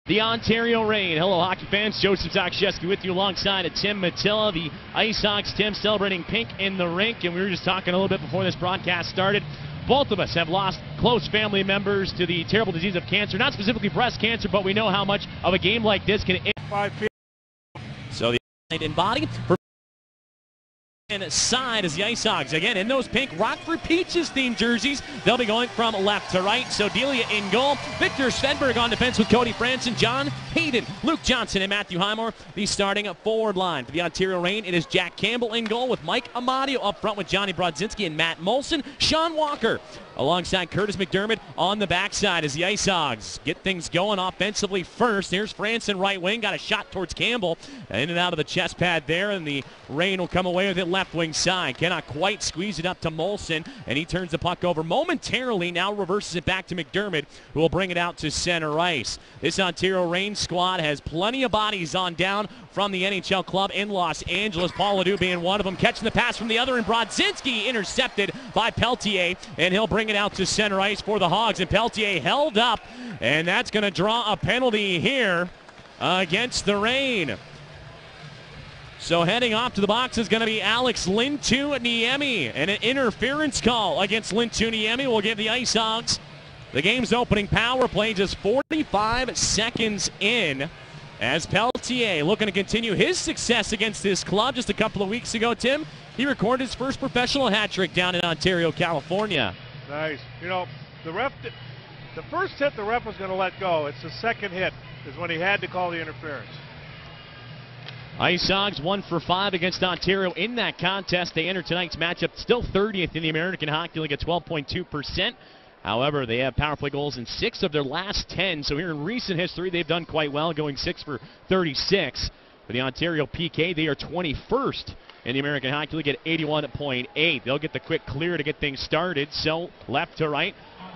The Ontario Reign. Hello, hockey fans. Joseph Zakshevsky with you alongside Tim Matilla. The Ice Hawks, Tim, celebrating pink in the rink. And we were just talking a little bit before this broadcast started. Both of us have lost close family members to the terrible disease of cancer. Not specifically breast cancer, but we know how much of a game like this can... So the in body... And side is the Ice Hawks. Again, in those pink Rockford Peaches themed jerseys, they'll be going from left to right. So Delia in goal. Victor Svedberg on defense with Cody Franson, John Hayden, Luke Johnson, and Matthew Highmore. The starting forward line for the Ontario Reign. It is Jack Campbell in goal with Mike Amadio up front with Johnny Brodzinski and Matt Molson. Sean Walker alongside Curtis McDermott on the backside as the Ice Hogs get things going offensively first. Here's Franson right wing, got a shot towards Campbell. In and out of the chest pad there, and the Reign will come away with it left wing side. Cannot quite squeeze it up to Molson, and he turns the puck over momentarily. Now reverses it back to McDermott, who will bring it out to center ice. This Ontario Reign squad has plenty of bodies on down from the NHL club in Los Angeles. Paul Ledoux being one of them, catching the pass from the other, and Brodzinski intercepted by Peltier, and he'll bring it out to center ice for the Hogs, and Peltier held up, and that's going to draw a penalty here against the Reign. So heading off to the box is going to be Alex Lintu-Niemi, and an interference call against Lintu-Niemi will give the Ice Hogs the game's opening power play just 45 seconds in, as Peltier looking to continue his success against this club. Just a couple of weeks ago, Tim, he recorded his first professional hat trick down in Ontario, California. Nice. You know, the first hit the ref was going to let go. It's the second hit is when he had to call the interference. Ice Hogs 1 for 5 against Ontario in that contest. They enter tonight's matchup still 30th in the American Hockey League at 12.2%. However, they have power play goals in 6 of their last 10. So here in recent history, they've done quite well, going 6 for 36. For the Ontario PK, they are 21st in the American Hockey League at 81.8. They'll get the quick clear to get things started. So left to right,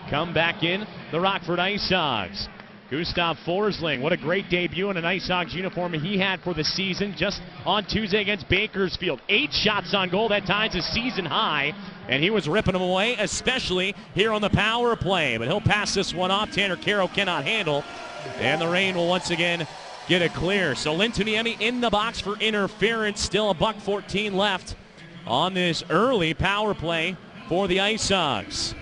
come back in the Rockford Ice Hogs. Gustav Forsling, what a great debut in an Ice Hogs uniform he had for the season just on Tuesday against Bakersfield. 8 shots on goal, that ties a season high, and he was ripping them away, especially here on the power play. But he'll pass this one off. Tanner Caro cannot handle, and the Reign will once again get it clear. So Lintu-Niemi in the box for interference. Still $1:14 left on this early power play for the Ice Hogs.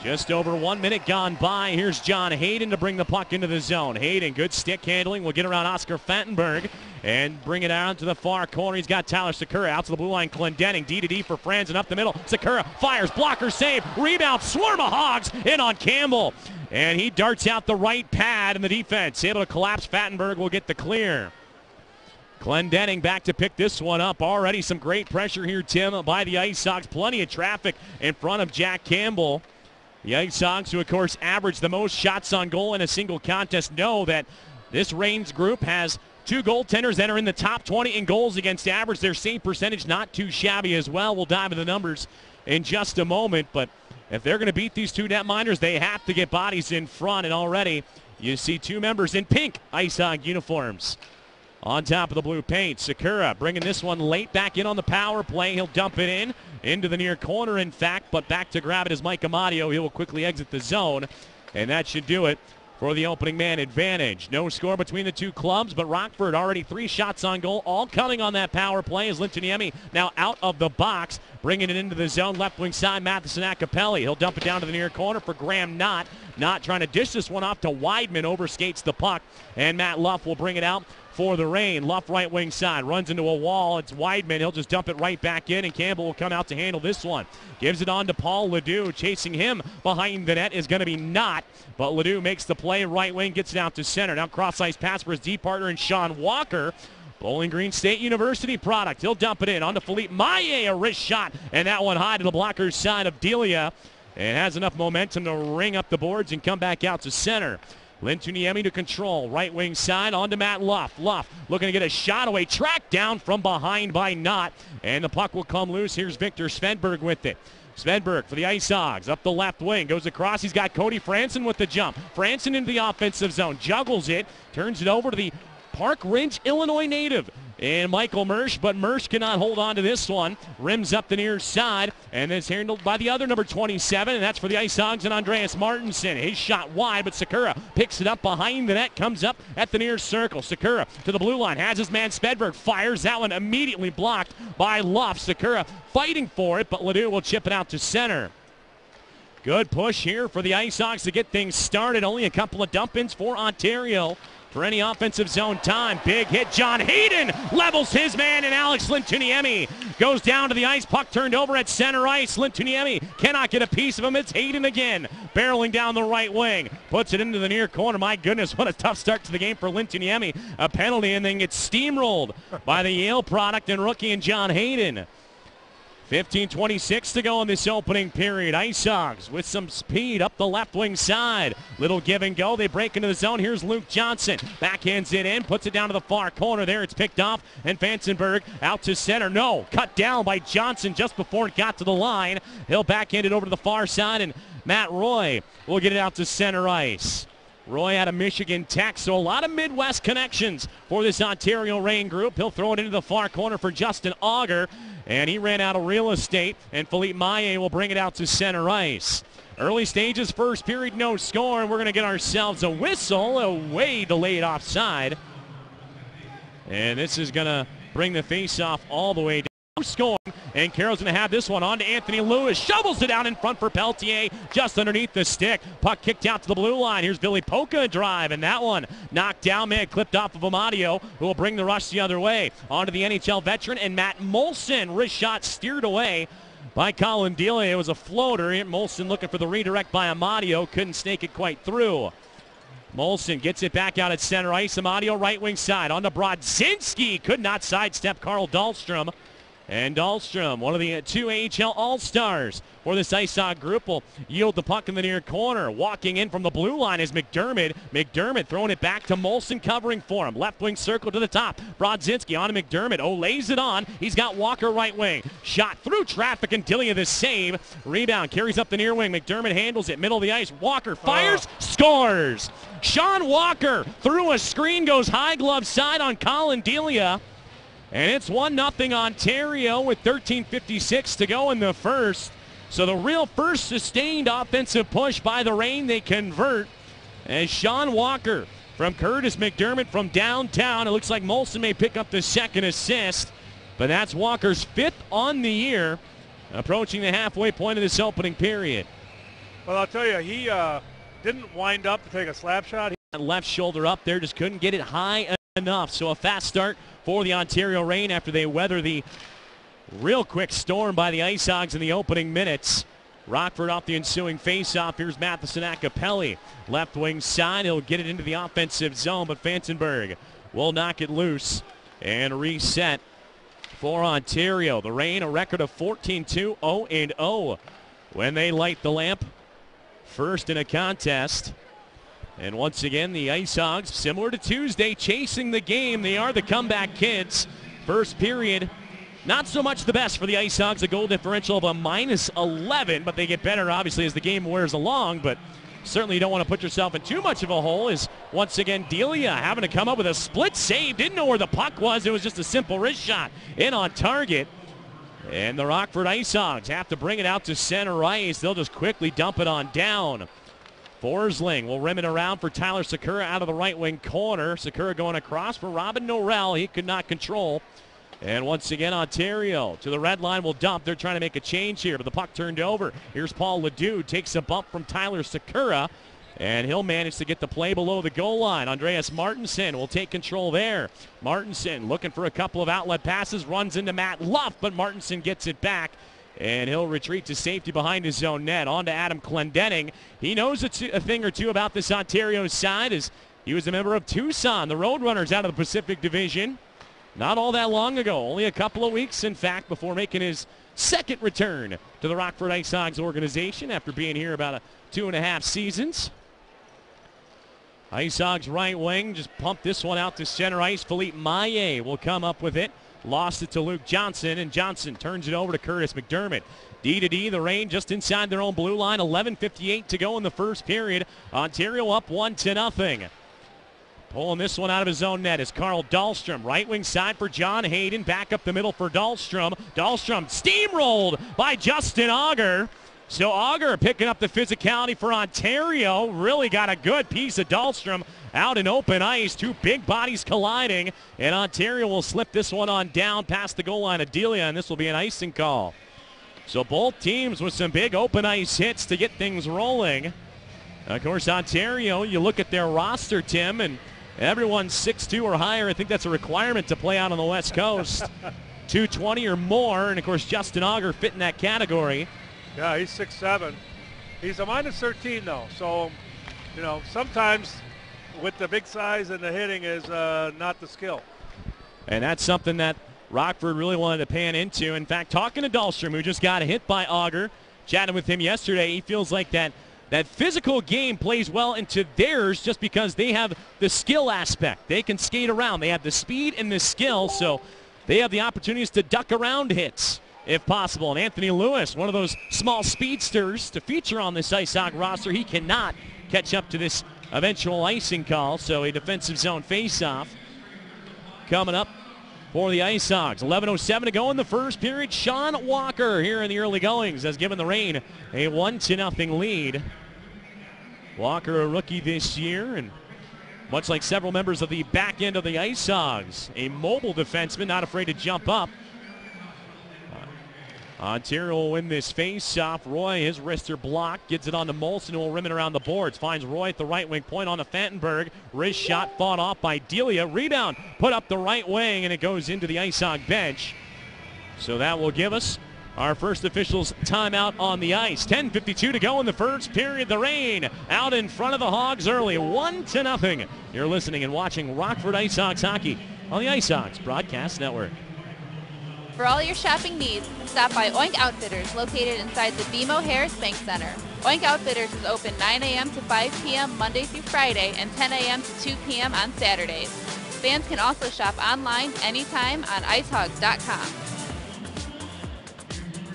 Just over 1 minute gone by. Here's John Hayden to bring the puck into the zone. Hayden, good stick handling. Will get around Oscar Fantenberg and bring it out to the far corner. He's got Tyler Sakura out to the blue line. Clendenning, D-to-D for Franz, and up the middle. Sakura fires, blocker save, rebound, swarm of Hogs in on Campbell. And he darts out the right pad in the defense. Able to collapse. Fantenberg will get the clear. Clendenning back to pick this one up. Already some great pressure here, Tim, by the Ice Hogs. Plenty of traffic in front of Jack Campbell. The Ice Hogs, who of course average the most shots on goal in a single contest, know that this Reigns group has 2 goaltenders that are in the top 20 in goals against average. Their save percentage not too shabby as well. We'll dive into the numbers in just a moment, but if they're going to beat these 2 netminders, they have to get bodies in front, and already you see 2 members in pink Ice Hog uniforms on top of the blue paint. Sakura bringing this one late back in on the power play. He'll dump it in into the near corner, in fact, but back to grab it is Mike Amadio. He will quickly exit the zone, and that should do it for the opening man advantage. No score between the 2 clubs, but Rockford already 3 shots on goal, all coming on that power play as Lintu-Niemi now out of the box, bringing it into the zone. Left wing side, Matheson Acapelli. He'll dump it down to the near corner for Graham Knott. Knott trying to dish this one off to Weidman, overskates the puck, and Matt Luff will bring it out for the Reign. Luff right wing side, runs into a wall. It's Weidman. He'll just dump it right back in, and Campbell will come out to handle this one. Gives it on to Paul Ledoux. Chasing him behind the net is going to be Knott, but Ledoux makes the play. Right wing, gets it out to center. Now cross-ice pass for his D partner and Sean Walker. Bowling Green State University product. He'll dump it in onto Philippe Maillet, a wrist shot, and that one high to the blocker's side of Delia. And has enough momentum to ring up the boards and come back out to center. Lintu-Niemi to control. Right wing side onto Matt Luff. Luff looking to get a shot away. Tracked down from behind by Knott. And the puck will come loose. Here's Victor Svedberg with it. Svedberg for the Ice Hogs. Up the left wing. Goes across. He's got Cody Franson with the jump. Franson into the offensive zone. Juggles it. Turns it over to the Park Ridge, Illinois native. and Michael Mersch, but Mersch cannot hold on to this one. Rims up the near side, and it's handled by the other number 27, and that's for the Ice Hogs and Andreas Martinson. His shot wide, but Sakura picks it up behind the net, comes up at the near circle. Sakura to the blue line, has his man Svedberg, fires that one immediately blocked by Luff. Sakura fighting for it, but Ledoux will chip it out to center. Good push here for the Ice Hogs to get things started. Only a couple of dump-ins for Ontario for any offensive zone time. Big hit. John Hayden levels his man, and Alex Lintuniemi goes down to the ice. Puck turned over at center ice. Lintuniemi cannot get a piece of him. It's Hayden again, barreling down the right wing. Puts it into the near corner. My goodness, what a tough start to the game for Lintuniemi. A penalty, and then gets steamrolled by the Yale product and rookie and John Hayden. 15:26 to go in this opening period. Ice Hogs with some speed up the left wing side. Little give and go. They break into the zone. Here's Luke Johnson. Backhands it in. Puts it down to the far corner. There it's picked off. And Vansenberg out to center. No. Cut down by Johnson just before it got to the line. He'll backhand it over to the far side. And Matt Roy will get it out to center ice. Roy out of Michigan Tech, so a lot of Midwest connections for this Ontario Reign group. He'll throw it into the far corner for Justin Auger, and he ran out of real estate, and Philippe Maillet will bring it out to center ice. Early stages, first period, no score, and we're going to get ourselves a whistle, a way delayed offside. And this is going to bring the face-off all the way down. Scoring, and Carroll's going to have this one on to Anthony Lewis. Shovels it down in front for Peltier, just underneath the stick. Puck kicked out to the blue line. Here's Billy Polka drive, and that one knocked down, man, clipped off of Amadio, who will bring the rush the other way. On to the NHL veteran, and Matt Molson. Wrist shot steered away by Colin Delia. It was a floater. Molson looking for the redirect by Amadio. Couldn't snake it quite through. Molson gets it back out at center ice. Amadio right wing side. On to Brodzinski. Could not sidestep Carl Dahlstrom. And Dahlstrom, one of the two AHL All-Stars for this Ice Hog group, will yield the puck in the near corner. Walking in from the blue line is McDermott. McDermott throwing it back to Molson, covering for him. Left wing circle to the top. Brodzinski on to McDermott. Oh, lays it on. He's got Walker right wing. Shot through traffic, and Delia the save. Rebound, carries up the near wing. McDermott handles it. Middle of the ice. Walker fires, scores. Sean Walker through a screen, goes high glove side on Colin Delia. And it's 1-0 Ontario with 13:56 to go in the first. So the real first sustained offensive push by the Reign, they convert. As Sean Walker from Curtis McDermott from downtown. It looks like Molson may pick up the second assist. But that's Walker's fifth on the year, approaching the halfway point of this opening period. Well, I'll tell you, he didn't wind up to take a slap shot. Left shoulder up there, just couldn't get it high enough. So a fast start for the Ontario Reign after they weather the real quick storm by the Ice Hogs in the opening minutes. Rockford off the ensuing faceoff. Here's Matheson Acapelli. Left wing side. He'll get it into the offensive zone, but Vansenberg will knock it loose and reset for Ontario. The Reign, a record of 14-2, 0-0 when they light the lamp first in a contest. And once again, the Ice Hogs, similar to Tuesday, chasing the game. They are the comeback kids. First period, not so much the best for the Ice Hogs, a goal differential of a -11, but they get better, obviously, as the game wears along. But certainly you don't want to put yourself in too much of a hole, as once again, Delia having to come up with a split save. Didn't know where the puck was. It was just a simple wrist shot in on target. And the Rockford Ice Hogs have to bring it out to center ice. They'll just quickly dump it on down. Forsling will rim it around for Tyler Sakura out of the right wing corner. Sakura going across for Robin Norrell. He could not control. And once again, Ontario to the red line will dump. They're trying to make a change here, but the puck turned over. Here's Paul Ledoux. Takes a bump from Tyler Sakura, and he'll manage to get the play below the goal line. Andreas Martinson will take control there. Martinson looking for a couple of outlet passes. Runs into Matt Luff, but Martinson gets it back. And he'll retreat to safety behind his own net. On to Adam Clendenning. He knows a thing or two about this Ontario side, as he was a member of Tucson, the Roadrunners out of the Pacific Division, not all that long ago. Only a couple of weeks, in fact, before making his second return to the Rockford Ice Hogs organization after being here about 2.5 seasons. Ice Hogs right wing just pumped this one out to center ice. Philippe Maillet will come up with it. Lost it to Luke Johnson, and Johnson turns it over to Curtis McDermott. D-to-D, the Reign just inside their own blue line. 11:58 to go in the first period. Ontario up 1-0. Pulling this one out of his own net is Carl Dahlstrom. Right wing side for John Hayden. Back up the middle for Dahlstrom. Dahlstrom steamrolled by Justin Auger. So Auger picking up the physicality for Ontario. Really got a good piece of Dahlstrom out in open ice. Two big bodies colliding. And Ontario will slip this one on down past the goal line of Delia, and this will be an icing call. So both teams with some big open ice hits to get things rolling. Of course, Ontario, you look at their roster, Tim, and everyone's 6'2" or higher. I think that's a requirement to play out on the West Coast. 220 or more, and of course Justin Auger fit in that category. Yeah, he's 6'7". He's a -13 though, so you know sometimes with the big size and the hitting is not the skill. And that's something that Rockford really wanted to pan into. In fact, talking to Dahlstrom, who just got hit by Auger, chatting with him yesterday, he feels like that physical game plays well into theirs just because they have the skill aspect. They can skate around. They have the speed and the skill, so they have the opportunities to duck around hits if possible. And Anthony Lewis, one of those small speedsters to feature on this Ice Hawk roster, he cannot catch up to this eventual icing call, so a defensive zone faceoff coming up for the Ice Hogs. 11:07 to go in the first period. Sean Walker here in the early goings has given the Reign a 1-0 lead. Walker, a rookie this year, and much like several members of the back end of the Ice Hogs, a mobile defenseman, not afraid to jump up. Ontario will win this face-off. Roy, his wrister blocked, gets it on to Molson, who will rim it around the boards. Finds Roy at the right wing point on to Fantenberg. Wrist shot fought off by Delia. Rebound put up the right wing, and it goes into the Ice Hog bench. So that will give us our first official's timeout on the ice. 10:52 to go in the first period. The Reign out in front of the Hogs early, 1-0. You're listening and watching Rockford Ice Hogs hockey on the Ice Hogs Broadcast Network. For all your shopping needs, stop by Oink Outfitters, located inside the BMO Harris Bank Center. Oink Outfitters is open 9 a.m. to 5 p.m. Monday through Friday and 10 a.m. to 2 p.m. on Saturdays. Fans can also shop online anytime on icehogs.com.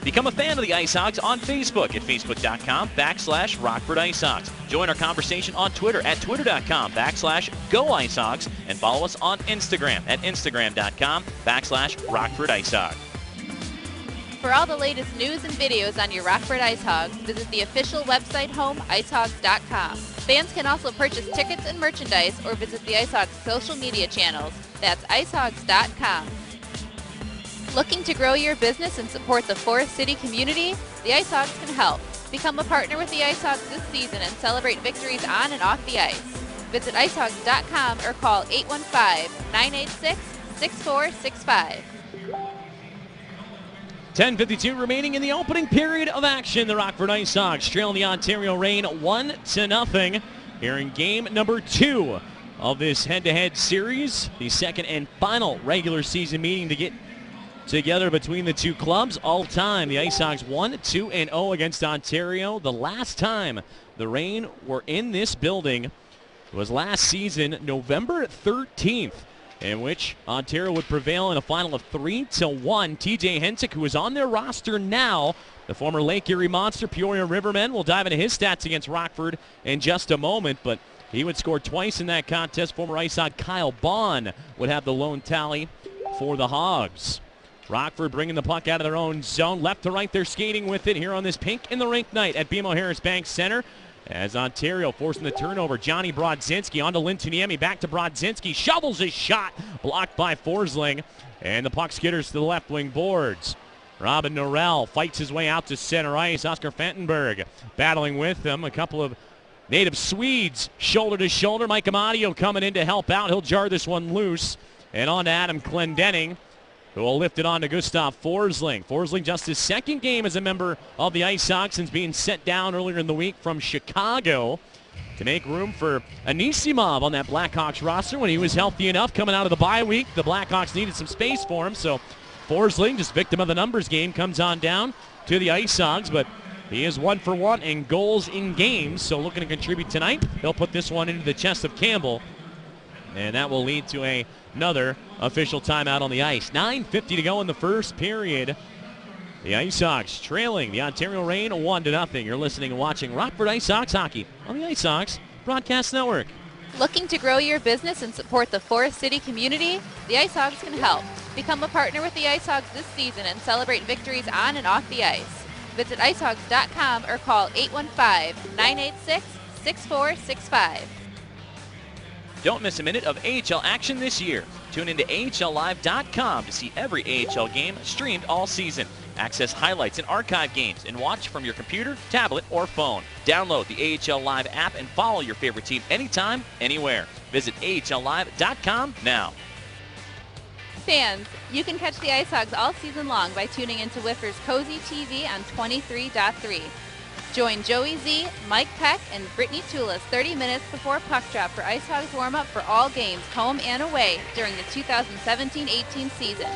Become a fan of the Ice Hogs on Facebook at facebook.com/Rockford Ice Hogs. Join our conversation on Twitter at twitter.com/Go Ice Hogs, and follow us on Instagram at instagram.com/Rockford Ice Hogs. For all the latest news and videos on your Rockford Ice Hogs, visit the official website home, icehogs.com. Fans can also purchase tickets and merchandise or visit the Ice Hogs social media channels. That's icehogs.com. Looking to grow your business and support the Forest City community? The Ice Hogs can help. Become a partner with the Ice Hogs this season and celebrate victories on and off the ice. Visit icehogs.com or call 815-986-6465. 10:52 remaining in the opening period of action. The Rockford Ice Hogs trailing the Ontario Reign 1-0 here in game number 2 of this head-to-head series. The second and final regular season meeting to get together between the two clubs. All time, the Ice Hogs 1-2-0 against Ontario. The last time the Reign were in this building was last season, November 13th, in which Ontario would prevail in a final of 3-1. TJ Hensick, who is on their roster now, the former Lake Erie Monster, Peoria Rivermen. We'll dive into his stats against Rockford in just a moment, but he would score twice in that contest. Former Ice Hog Kyle Bond would have the lone tally for the Hogs. Rockford bringing the puck out of their own zone. Left to right, they're skating with it here on this pink in the rink night at BMO Harris Bank Center. As Ontario forcing the turnover, Johnny Brodzinski onto Lintuniemi, back to Brodzinski, shovels his shot, blocked by Forsling, and the puck skitters to the left wing boards. Robin Norrell fights his way out to center ice. Oscar Fantenberg battling with him. A couple of native Swedes shoulder to shoulder. Mike Amadio coming in to help out. He'll jar this one loose, and on to Adam Clendenning, who will lift it on to Gustav Forsling. Forsling just his second game as a member of the Ice Hogs since being sent down earlier in the week from Chicago to make room for Anisimov on that Blackhawks roster when he was healthy enough coming out of the bye week. The Blackhawks needed some space for him, so Forsling, just victim of the numbers game, comes on down to the Ice Hogs, but he is 1 for 1 in goals in games, so looking to contribute tonight. He'll put this one into the chest of Campbell, and that will lead to another official timeout on the ice. 9:50 to go in the first period. The Ice Hogs trailing the Ontario Reign 1-0. You're listening and watching Rockford Ice Hogs hockey on the Ice Hogs Broadcast Network. Looking to grow your business and support the Forest City community? The Ice Hogs can help. Become a partner with the Ice Hogs this season and celebrate victories on and off the ice. Visit icehogs.com or call 815-986-6465. Don't miss a minute of AHL action this year. Tune into AHLlive.com to see every AHL game streamed all season. Access highlights and archive games and watch from your computer, tablet, or phone. Download the AHL Live app and follow your favorite team anytime, anywhere. Visit AHLlive.com now. Fans, you can catch the Ice Hogs all season long by tuning into Whiffer's Cozy TV on 23.3. Join Joey Z, Mike Peck, and Brittany Tulis 30 minutes before puck drop for Ice Hogs warm-up for all games, home and away, during the 2017-18 season.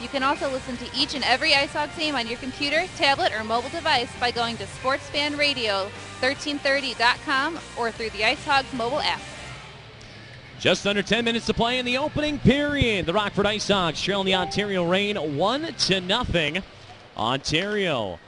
You can also listen to each and every Ice Hogs game on your computer, tablet, or mobile device by going to sportsfanradio1330.com or through the Ice Hogs mobile app. Just under 10 minutes to play in the opening period. The Rockford Ice Hogs trailing the Ontario Reign 1-0. Ontario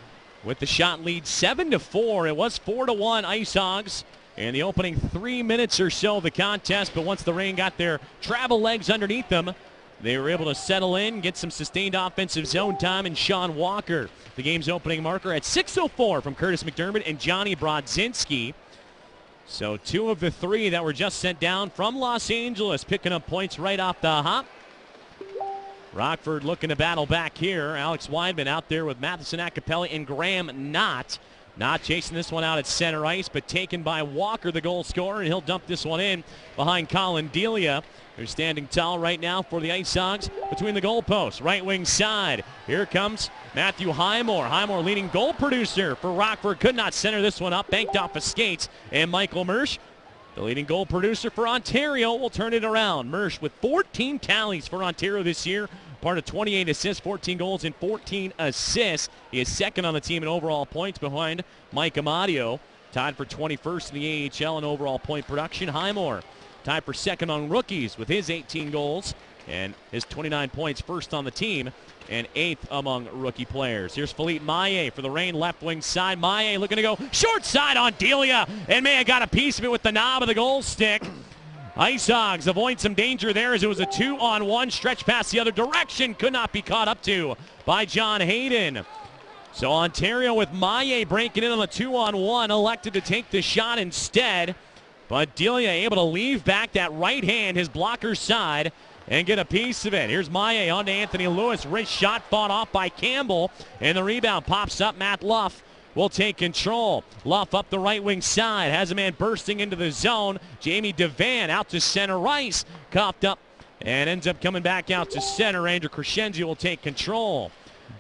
with the shot lead 7-4. It was 4-1 Ice Hogs in the opening 3 minutes or so of the contest, but once the Reign got their travel legs underneath them, they were able to settle in, get some sustained offensive zone time, and Sean Walker, the game's opening marker at 6:04 from Curtis McDermott and Johnny Brodzinski. So 2 of the 3 that were just sent down from Los Angeles picking up points right off the hop. Rockford looking to battle back here. Alex Weidman out there with Matheson Acapelli and Graham Knott. Not chasing this one out at center ice, but taken by Walker, the goal scorer, and he'll dump this one in behind Colin Delia, who's standing tall right now for the Ice Hogs between the goalposts. Right wing side. Here comes Matthew Highmore. Highmore leading goal producer for Rockford. Could not center this one up. Banked off of skates. And Michael Mersch, the leading goal producer for Ontario, will turn it around. Mersch with 14 tallies for Ontario this year. Part of 28 assists, 14 goals, and 14 assists. He is second on the team in overall points behind Mike Amadio, tied for 21st in the AHL in overall point production. Highmore tied for second on rookies with his 18 goals and his 29 points, first on the team and 8th among rookie players. Here's Philippe Maillet for the Reign, left wing side. Maillet looking to go short side on Delia, and may have got a piece of it with the knob of the goal stick. Ice Hogs avoid some danger there as it was a 2-on-1 stretch pass the other direction. Could not be caught up to by John Hayden. So Ontario with Maillet breaking in on the 2-on-1, elected to take the shot instead. But Delia able to leave back that right hand, his blocker's side, and get a piece of it. Here's Maillet on to Anthony Lewis. Wrist shot fought off by Campbell, and the rebound pops up. Matt Luff will take control. Luff up the right wing side, has a man bursting into the zone. Jamie Devan out to center ice, coughed up and ends up coming back out to center. Andrew Crescenzi will take control.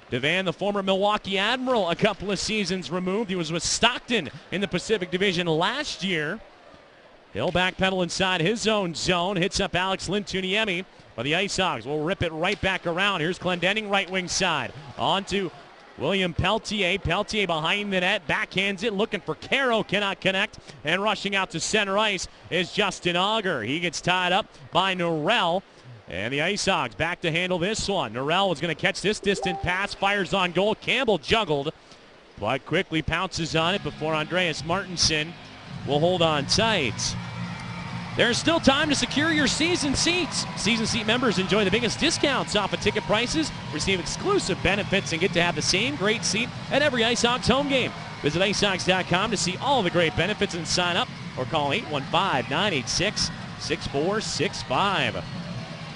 Devan, the former Milwaukee Admiral, a couple of seasons removed. He was with Stockton in the Pacific Division last year. He'll backpedal inside his own zone, hits up Alex Lintuniemi, but the Ice Hogs will rip it right back around. Here's Clendenning right wing side, on to William Peltier. Peltier behind the net, backhands it, looking for Caro, cannot connect, and rushing out to center ice is Justin Auger. He gets tied up by Norrell, and the Ice Hogs back to handle this one. Norrell was going to catch this distant pass, fires on goal. Campbell juggled, but quickly pounces on it before Andreas Martinson will hold on tight. There's still time to secure your season seats. Season seat members enjoy the biggest discounts off of ticket prices, receive exclusive benefits, and get to have the same great seat at every Ice Hogs home game. Visit icehogs.com to see all the great benefits and sign up, or call 815-986-6465.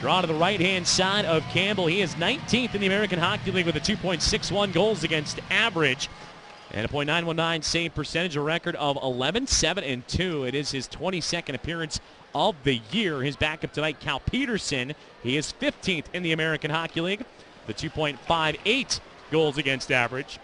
Draw to the right-hand side of Campbell. He is 19th in the American Hockey League with a 2.61 goals against average and a .919 save percentage, a record of 11-7-2. It is his 22nd appearance of the year. His backup tonight, Cal Peterson. He is 15th in the American Hockey League, the 2.58 goals against average.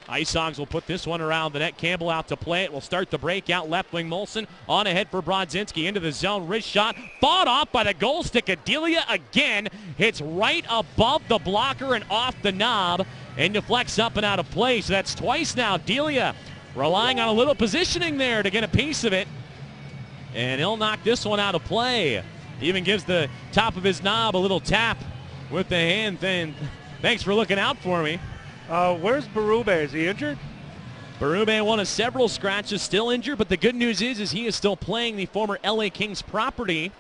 Ice Hogs will put this one around the net. Campbell out to play it. Will start the breakout. Left wing Molson on ahead for Brodzinski into the zone. Wrist shot fought off by the goal stick. Adelia again hits right above the blocker and off the knob and deflects up and out of play. So that's twice now. Delia relying on a little positioning there to get a piece of it. And he'll knock this one out of play. He even gives the top of his knob a little tap with the hand. Thanks for looking out for me. Where's Berube? Is he injured? Berube, one of several scratches, still injured, but the good news is he is still playing the former LA Kings property.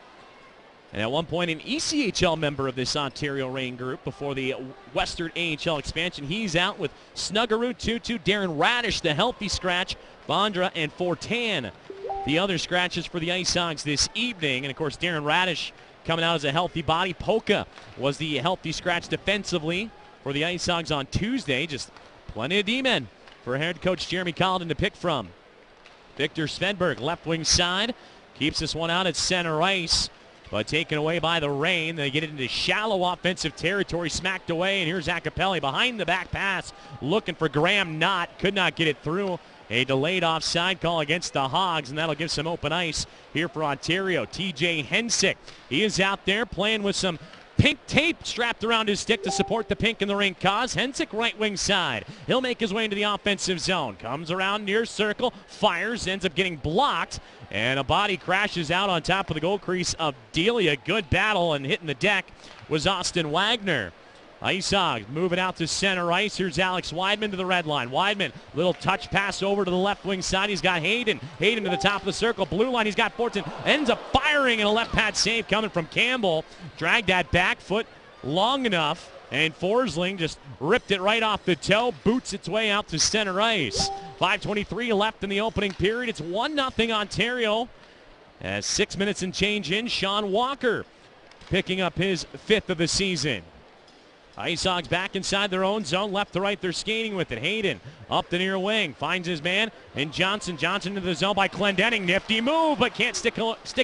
And at one point, an ECHL member of this Ontario Reign group before the Western AHL expansion. He's out with Snuggerud, Tutu, Darren Radish, the healthy scratch, Bondra, and Fortan, the other scratches for the Ice Hogs this evening. And, of course, Darren Radish coming out as a healthy body. Polka was the healthy scratch defensively for the Ice Hogs on Tuesday. Just plenty of D-men for head coach Jeremy Colliton to pick from. Victor Svedberg, left wing side, keeps this one out at center ice, but taken away by the rain. They get it into shallow offensive territory, smacked away, and here's Acapelli behind the back pass, looking for Graham Knott, could not get it through. A delayed offside call against the Hogs, and that'll give some open ice here for Ontario. TJ Hensick, he is out there playing with some pink tape strapped around his stick to support the pink in the ring cause. Hensick right wing side. He'll make his way into the offensive zone. Comes around near circle, fires, ends up getting blocked, and a body crashes out on top of the goal crease of Delia. Good battle, and hitting the deck was Austin Wagner. Ice Hogs moving out to center ice. Here's Alex Weidman to the red line. Weidman, little touch pass over to the left wing side. He's got Hayden. Hayden to the top of the circle. Blue line, he's got Fortin. Ends up firing, and a left pad save coming from Campbell. Dragged that back foot long enough, and Forsling just ripped it right off the toe. Boots its way out to center ice. 5:23 left in the opening period. It's 1-0 Ontario. As 6 minutes and change in, Sean Walker picking up his 5th of the season. Ice Hogs back inside their own zone. Left to right, they're skating with it. Hayden up the near wing, finds his man, and Johnson into the zone by Clendenning. Nifty move, but can't stick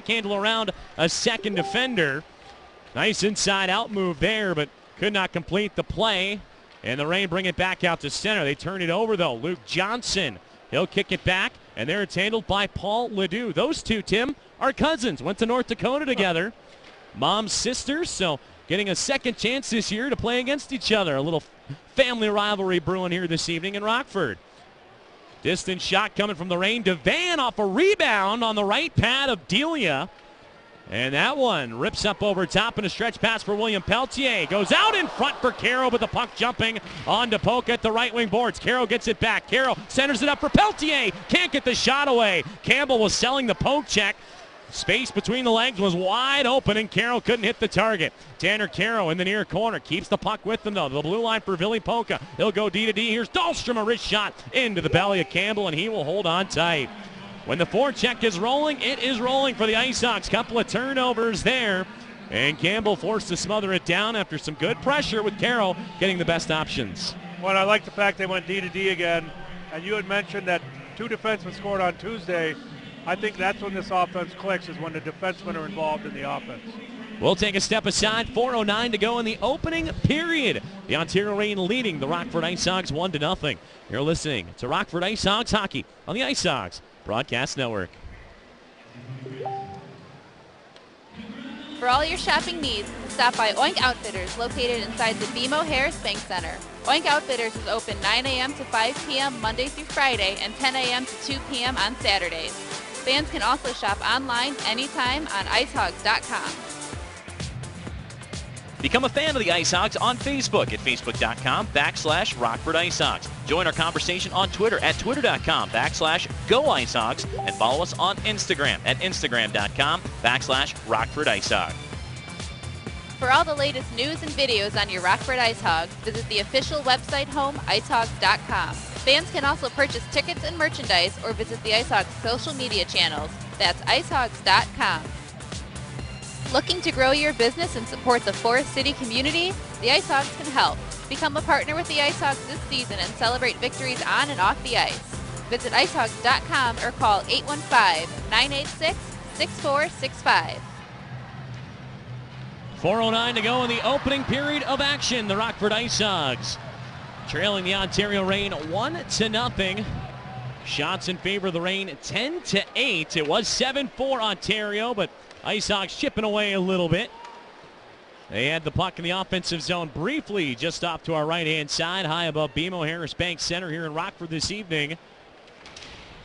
handle around a second defender. Nice inside out move there, but could not complete the play. And the Reign bring it back out to center. They turn it over, though. Luke Johnson, he'll kick it back, and there it's handled by Paul Ledoux. Those two, Tim, are cousins. Went to North Dakota together. Mom's sisters, so getting a second chance this year to play against each other. A little family rivalry brewing here this evening in Rockford. Distant shot coming from the Reign. DeVan off a rebound on the right pad of Delia. And that one rips up over top, and a stretch pass for William Peltier. Goes out in front for Caro, but the puck jumping onto Polka at the right wing boards. Caro gets it back. Caro centers it up for Peltier. Can't get the shot away. Campbell was selling the poke check. Space between the legs was wide open, and Caro couldn't hit the target. Tanner Caro in the near corner. Keeps the puck with him, though. The blue line for Billy Polka. He'll go D to D. Here's Dahlstrom, a wrist shot into the belly of Campbell, and he will hold on tight. When the forecheck is rolling, it is rolling for the Ice Hogs. Couple of turnovers there, and Campbell forced to smother it down after some good pressure with Caro getting the best options. Well, I like the fact they went D to D again, and you had mentioned that 2 defensemen scored on Tuesday. I think that's when this offense clicks, is when the defensemen are involved in the offense. We'll take a step aside. 4:09 to go in the opening period. The Ontario Reign leading the Rockford Ice Hogs 1-0. You're listening to Rockford Ice Hogs hockey on the Ice Hogs Broadcast Network. For all your shopping needs, stop by Oink Outfitters, located inside the BMO Harris Bank Center. Oink Outfitters is open 9 a.m. to 5 p.m. Monday through Friday and 10 a.m. to 2 p.m. on Saturdays. Fans can also shop online anytime on icehogs.com. Become a fan of the Ice Hogs on Facebook at facebook.com/Rockford Ice Hogs. Join our conversation on Twitter at twitter.com/Go Ice Hogs, and follow us on Instagram at instagram.com/Rockford Ice Hogs. For all the latest news and videos on your Rockford Ice Hogs, visit the official website home, icehogs.com. Fans can also purchase tickets and merchandise or visit the Ice Hogs social media channels. That's icehogs.com. Looking to grow your business and support the Forest City community? The Ice Hogs can help. Become a partner with the Ice Hogs this season and celebrate victories on and off the ice. Visit icehogs.com or call 815-986-6465. 4:09 to go in the opening period of action. The Rockford Ice Hogs trailing the Ontario Reign 1-0. Shots in favor of the Reign 10-8. It was 7-4 Ontario, but Ice Hogs chipping away a little bit. They had the puck in the offensive zone briefly just off to our right-hand side, high above BMO Harris Bank Center here in Rockford this evening.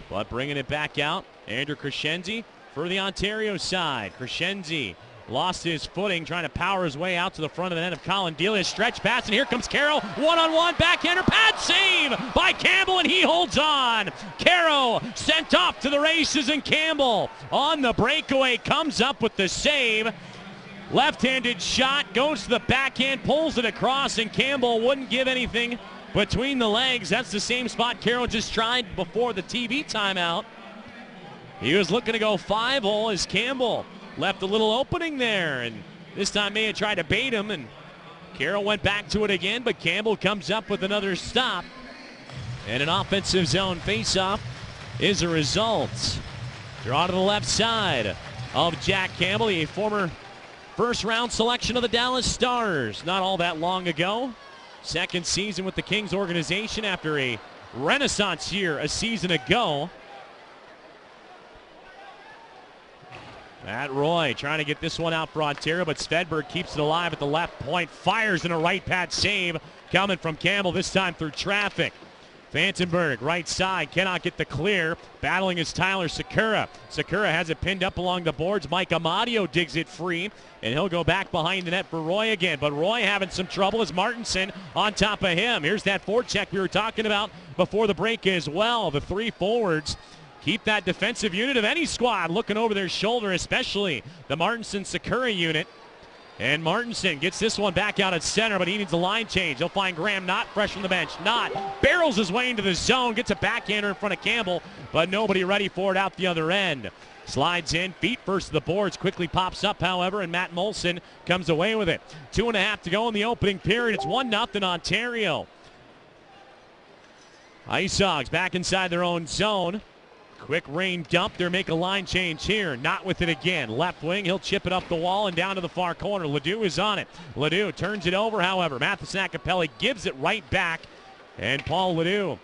But bringing it back out, Andrew Crescenzi for the Ontario side. Crescenzi lost his footing, trying to power his way out to the front of the net of Colin Delia. Stretch pass, and here comes Carroll. One-on-one, backhander, pad save by Campbell, and he holds on. Carroll sent off to the races, and Campbell on the breakaway comes up with the save. Left-handed shot, goes to the backhand, pulls it across, and Campbell wouldn't give anything between the legs. That's the same spot Carroll just tried before the TV timeout. He was looking to go 5-hole as Campbell left a little opening there, and this time may have tried to bait him, and Carroll went back to it again, but Campbell comes up with another stop, and an offensive zone faceoff is a result. Draw to the left side of Jack Campbell, a former first-round selection of the Dallas Stars not all that long ago. Second season with the Kings organization after a renaissance year a season ago. Matt Roy trying to get this one out for Ontario, but Svedberg keeps it alive at the left point, fires in a right pad save coming from Campbell, this time through traffic. Vandenberg, right side, cannot get the clear. Battling is Tyler Sakura. Sakura has it pinned up along the boards. Mike Amadio digs it free, and he'll go back behind the net for Roy again. But Roy having some trouble as Martinson on top of him. Here's that forecheck we were talking about before the break as well. The three forwards keep that defensive unit of any squad looking over their shoulder, especially the Martinson-Sakura unit. And Martinson gets this one back out at center, but he needs a line change. He'll find Graham Knott fresh from the bench. Knott barrels his way into the zone, gets a backhander in front of Campbell, but nobody ready for it out the other end. Slides in, feet first to the boards, quickly pops up, however, and Matt Molson comes away with it. 2.5 to go in the opening period. It's 1-0 Ontario. Ice Hogs back inside their own zone. Quick rain dump. They'll make a line change here. Not with it again. Left wing. He'll chip it up the wall and down to the far corner. Ledoux is on it. Ledoux turns it over, however. Matheson Acapelli gives it right back. And Paul Ledoux,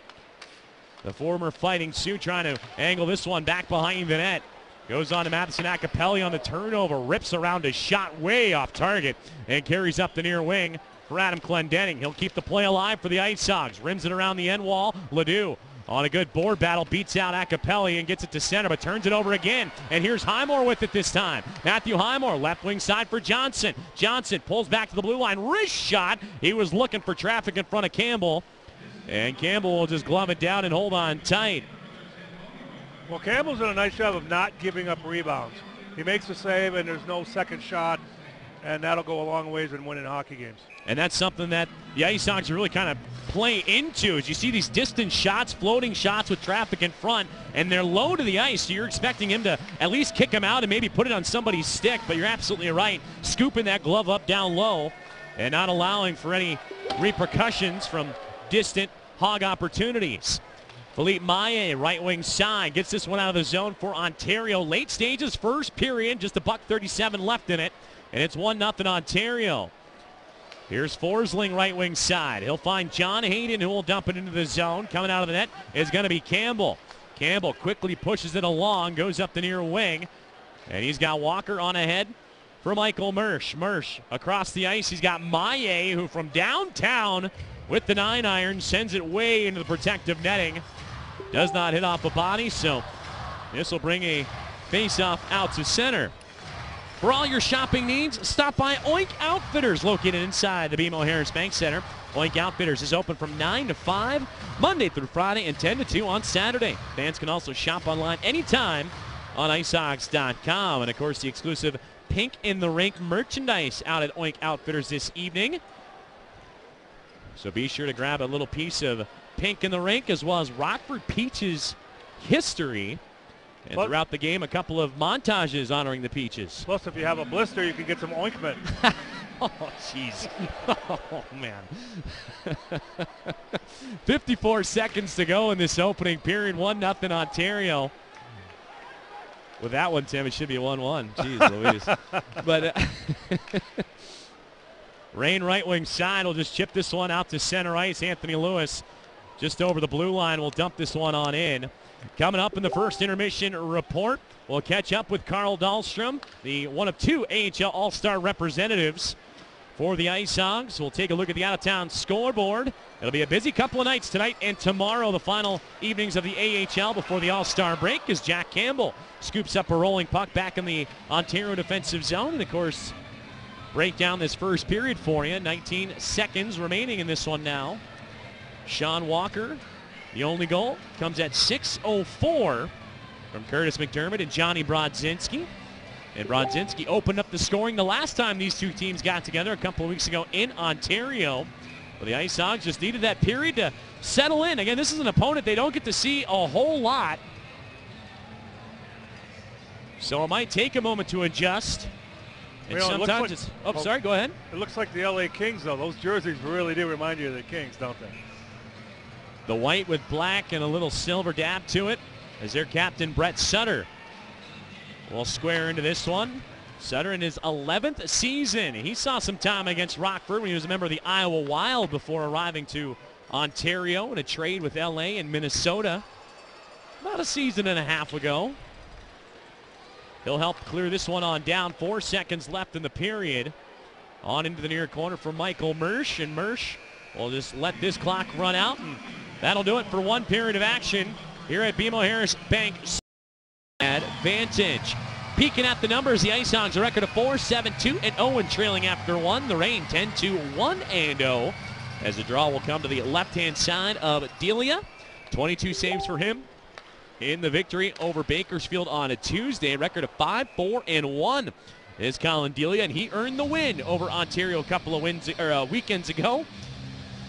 the former Fighting Sioux, trying to angle this one back behind the net. Goes on to Matheson Acapelli on the turnover. Rips around a shot way off target and carries up the near wing for Adam Clendenning. He'll keep the play alive for the Ice Hogs. Rims it around the end wall. Ledoux on a good board battle, beats out Acapelli and gets it to center, but turns it over again. And here's Highmore with it this time. Matthew Highmore, left wing side for Johnson. Johnson pulls back to the blue line. Wrist shot. He was looking for traffic in front of Campbell. And Campbell will just glove it down and hold on tight. Well, Campbell's done a nice job of not giving up rebounds. He makes a save, and there's no second shot, and that'll go a long ways in winning hockey games. And that's something that the Ice Hogs really kind of play into, as you see these distant shots, floating shots with traffic in front, and they're low to the ice, so you're expecting him to at least kick him out and maybe put it on somebody's stick, but you're absolutely right, scooping that glove up down low and not allowing for any repercussions from distant Hog opportunities. Philippe Maillet, right wing side, gets this one out of the zone for Ontario. Late stages, first period, just $1:37 left in it, and it's 1-0 Ontario. Here's Forsling, right wing side. He'll find John Hayden, who will dump it into the zone. Coming out of the net is going to be Campbell. Campbell quickly pushes it along, goes up the near wing, and he's got Walker on ahead for Michael Mersch. Mersch across the ice. He's got Maillet, who from downtown with the 9-iron sends it way into the protective netting. Does not hit off a body, so this will bring a face-off out to center. For all your shopping needs, stop by Oink Outfitters, located inside the BMO Harris Bank Center. Oink Outfitters is open from 9 to 5, Monday through Friday, and 10 to 2 on Saturday. Fans can also shop online anytime on icehogs.com. And, of course, the exclusive Pink in the Rink merchandise out at Oink Outfitters this evening. So be sure to grab a little piece of Pink in the Rink, as well as Rockford Peaches history. And throughout the game, a couple of montages honoring the Peaches. Plus, if you have a blister, you can get some ointment. Oh, jeez. Oh, man. 54 seconds to go in this opening period. 1-0 Ontario. With that one, Tim, it should be 1-1. Jeez Louise. But Rain, right wing side, will just chip this one out to center ice. Anthony Lewis just over the blue line will dump this one on in. Coming up in the first intermission report, we'll catch up with Carl Dahlstrom, the one of two AHL All-Star representatives for the Ice Hogs. We'll take a look at the out-of-town scoreboard. It'll be a busy couple of nights tonight and tomorrow, the final evenings of the AHL before the All-Star break, as Jack Campbell scoops up a rolling puck back in the Ontario defensive zone. And, of course, break down this first period for you. 19 seconds remaining in this one now. Sean Walker, the only goal, comes at 6:04 from Curtis McDermott and Johnny Brodzinski. And Brodzinski opened up the scoring the last time these two teams got together a couple of weeks ago in Ontario. But the Ice Hogs just needed that period to settle in. Again, this is an opponent they don't get to see a whole lot. So it might take a moment to adjust. And sometimes it's... Oh, sorry, go ahead. It looks like the LA Kings, though. Those jerseys really do remind you of the Kings, don't they? The white with black and a little silver dab to it as their captain, Brett Sutter, will square into this one. Sutter in his 11th season. He saw some time against Rockford when he was a member of the Iowa Wild before arriving to Ontario in a trade with LA and Minnesota about a season and a half ago. He'll help clear this one on down. 4 seconds left in the period. On into the near corner for Michael Mersch, and Mersch will just let this clock run out, and that'll do it for one period of action here at BMO Harris Bank Advantage. Peeking at the numbers, the Ice Hogs a record of 4-7-2-0 and trailing after one. The Reign 10-1-0 as the draw will come to the left-hand side of Delia. 22 saves for him in the victory over Bakersfield on a Tuesday. Record of 5-4-1 is Colin Delia, and he earned the win over Ontario a couple of weekends ago.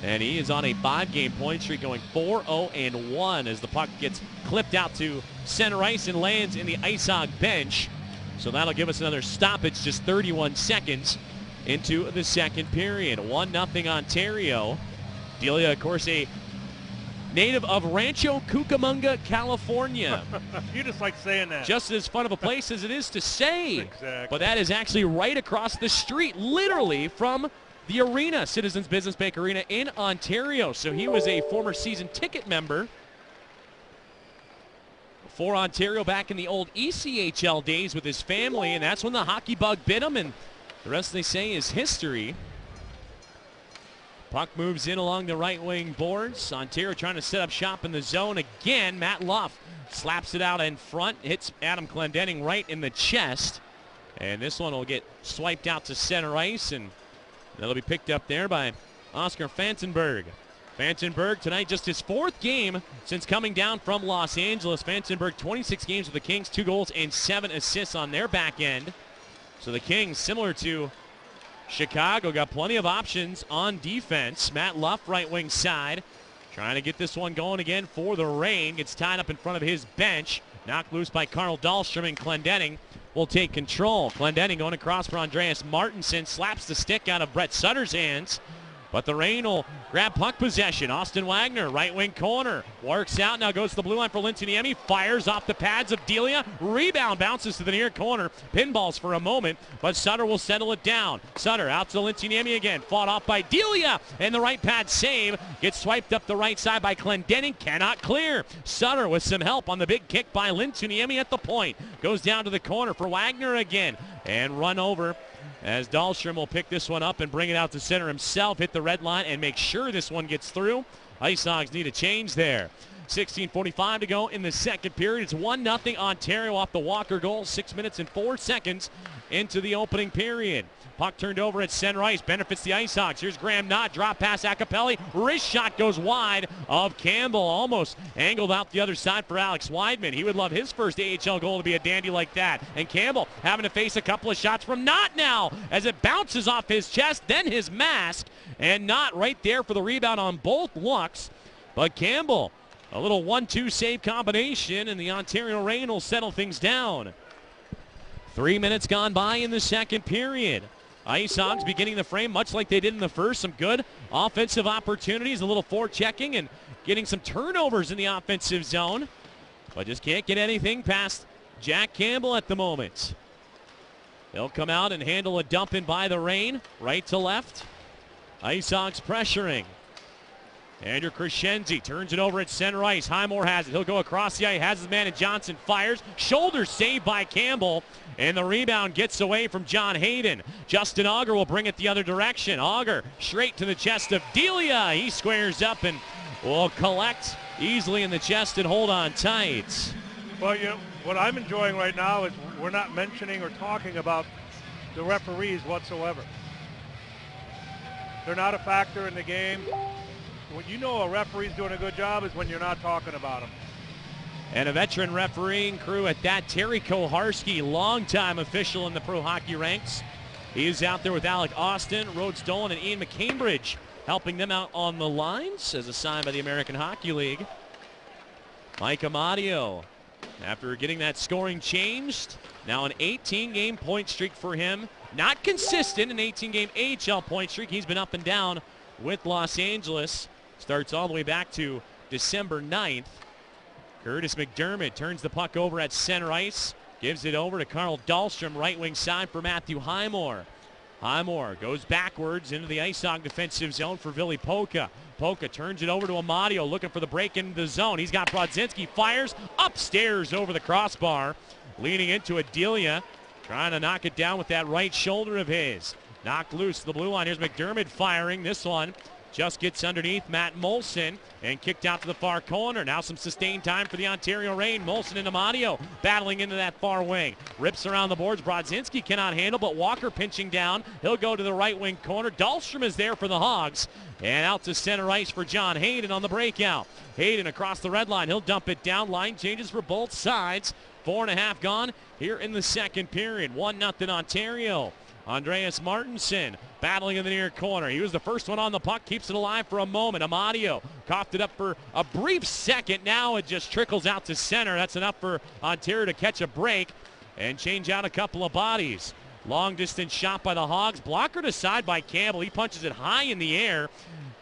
And he is on a 5-game point streak, going 4-0-1 as the puck gets clipped out to center ice and lands in the Ice Hog bench. So that'll give us another stoppage, just 31 seconds into the second period. 1-0 Ontario. Delia, of course, a native of Rancho Cucamonga, California. You just like saying that. Just as fun of a place as it is to say. Exactly. But that is actually right across the street, literally from the arena, Citizens Business Bank Arena in Ontario. So he was a former season ticket member for Ontario back in the old ECHL days with his family, and that's when the hockey bug bit him, and the rest they say is history. Puck moves in along the right wing boards. Ontario trying to set up shop in the zone again. Matt Luff slaps it out in front, hits Adam Clendenning right in the chest, and this one will get swiped out to center ice, and that'll be picked up there by Oscar Fantenberg. Fantenberg tonight just his 4th game since coming down from Los Angeles. Fantenberg 26 games with the Kings, 2 goals and 7 assists on their back end. So the Kings, similar to Chicago, got plenty of options on defense. Matt Luff, right wing side, trying to get this one going again for the Reign. Gets tied up in front of his bench. Knocked loose by Carl Dahlstrom, and Clendenning will take control. Clendenning going across for Andreas Martinson. Slaps the stick out of Brett Sutter's hands. But the Reign will grab puck possession. Austin Wagner, right wing corner. Works out, now goes to the blue line for Lintiniemi. Fires off the pads of Delia. Rebound bounces to the near corner. Pinballs for a moment, but Sutter will settle it down. Sutter out to Lintiniemi again. Fought off by Delia. And the right pad save. Gets swiped up the right side by Clendenning. Cannot clear. Sutter with some help on the big kick by Lintiniemi at the point. Goes down to the corner for Wagner again. And run over as Dahlstrom will pick this one up and bring it out to center himself, hit the red line, and make sure this one gets through. Ice Hogs need a change there. 16:45 to go in the second period. It's 1-0 Ontario off the Walker goal. 6 minutes and 4 seconds into the opening period. Puck turned over at center ice. Benefits the Ice Hogs. Here's Graham Knott. Drop pass Acapelli. Wrist shot goes wide of Campbell. Almost angled out the other side for Alex Weidman. He would love his first AHL goal to be a dandy like that. And Campbell having to face a couple of shots from Knott now as it bounces off his chest, then his mask. And Knott right there for the rebound on both looks. But Campbell, a little 1-2 save combination, and the Ontario Reign will settle things down. 3 minutes gone by in the second period. Ice Hogs beginning the frame much like they did in the first. Some good offensive opportunities, a little forechecking and getting some turnovers in the offensive zone. But just can't get anything past Jack Campbell at the moment. They'll come out and handle a dump in by the Reign, right to left. Ice Hogs pressuring. Andrew Crescenzi turns it over at center ice. Highmore has it. He'll go across the ice. Has his man, and Johnson fires. Shoulder saved by Campbell. And the rebound gets away from John Hayden. Justin Auger will bring it the other direction. Auger straight to the chest of Delia. He squares up and will collect easily in the chest and hold on tight. Well, what I'm enjoying right now is we're not mentioning or talking about the referees whatsoever. They're not a factor in the game. When you know a referee's doing a good job is when you're not talking about them. And a veteran refereeing crew at that, Terry Koharski, longtime official in the pro hockey ranks. He is out there with Alec Austin, Rhodes Dolan, and Ian McCambridge, helping them out on the lines as assigned by the American Hockey League. Mike Amadio, after getting that scoring changed, now an 18-game point streak for him. Not consistent, an 18-game AHL point streak. He's been up and down with Los Angeles. Starts all the way back to December 9th. Curtis McDermott turns the puck over at center ice. Gives it over to Carl Dahlstrom, right wing side for Matthew Highmore. Highmore goes backwards into the Ice Hog defensive zone for Ville Polka. Polka turns it over to Amadio, looking for the break into the zone. He's got Brodzinski, fires upstairs over the crossbar. Leaning into Adelia, trying to knock it down with that right shoulder of his. Knocked loose to the blue line. Here's McDermott firing. This one just gets underneath Matt Molson and kicked out to the far corner. Now some sustained time for the Ontario Reign. Molson and Amadio battling into that far wing. Rips around the boards. Brodzinski cannot handle, but Walker pinching down. He'll go to the right wing corner. Dahlstrom is there for the Hogs. And out to center ice for John Hayden on the breakout. Hayden across the red line. He'll dump it down. Line changes for both sides. 4.5 gone here in the second period. 1-0 Ontario. Andreas Martinson battling in the near corner. He was the first one on the puck, keeps it alive for a moment. Amadio coughed it up for a brief second. Now it just trickles out to center. That's enough for Ontario to catch a break and change out a couple of bodies. Long distance shot by the Hogs. Blockered aside by Campbell. He punches it high in the air.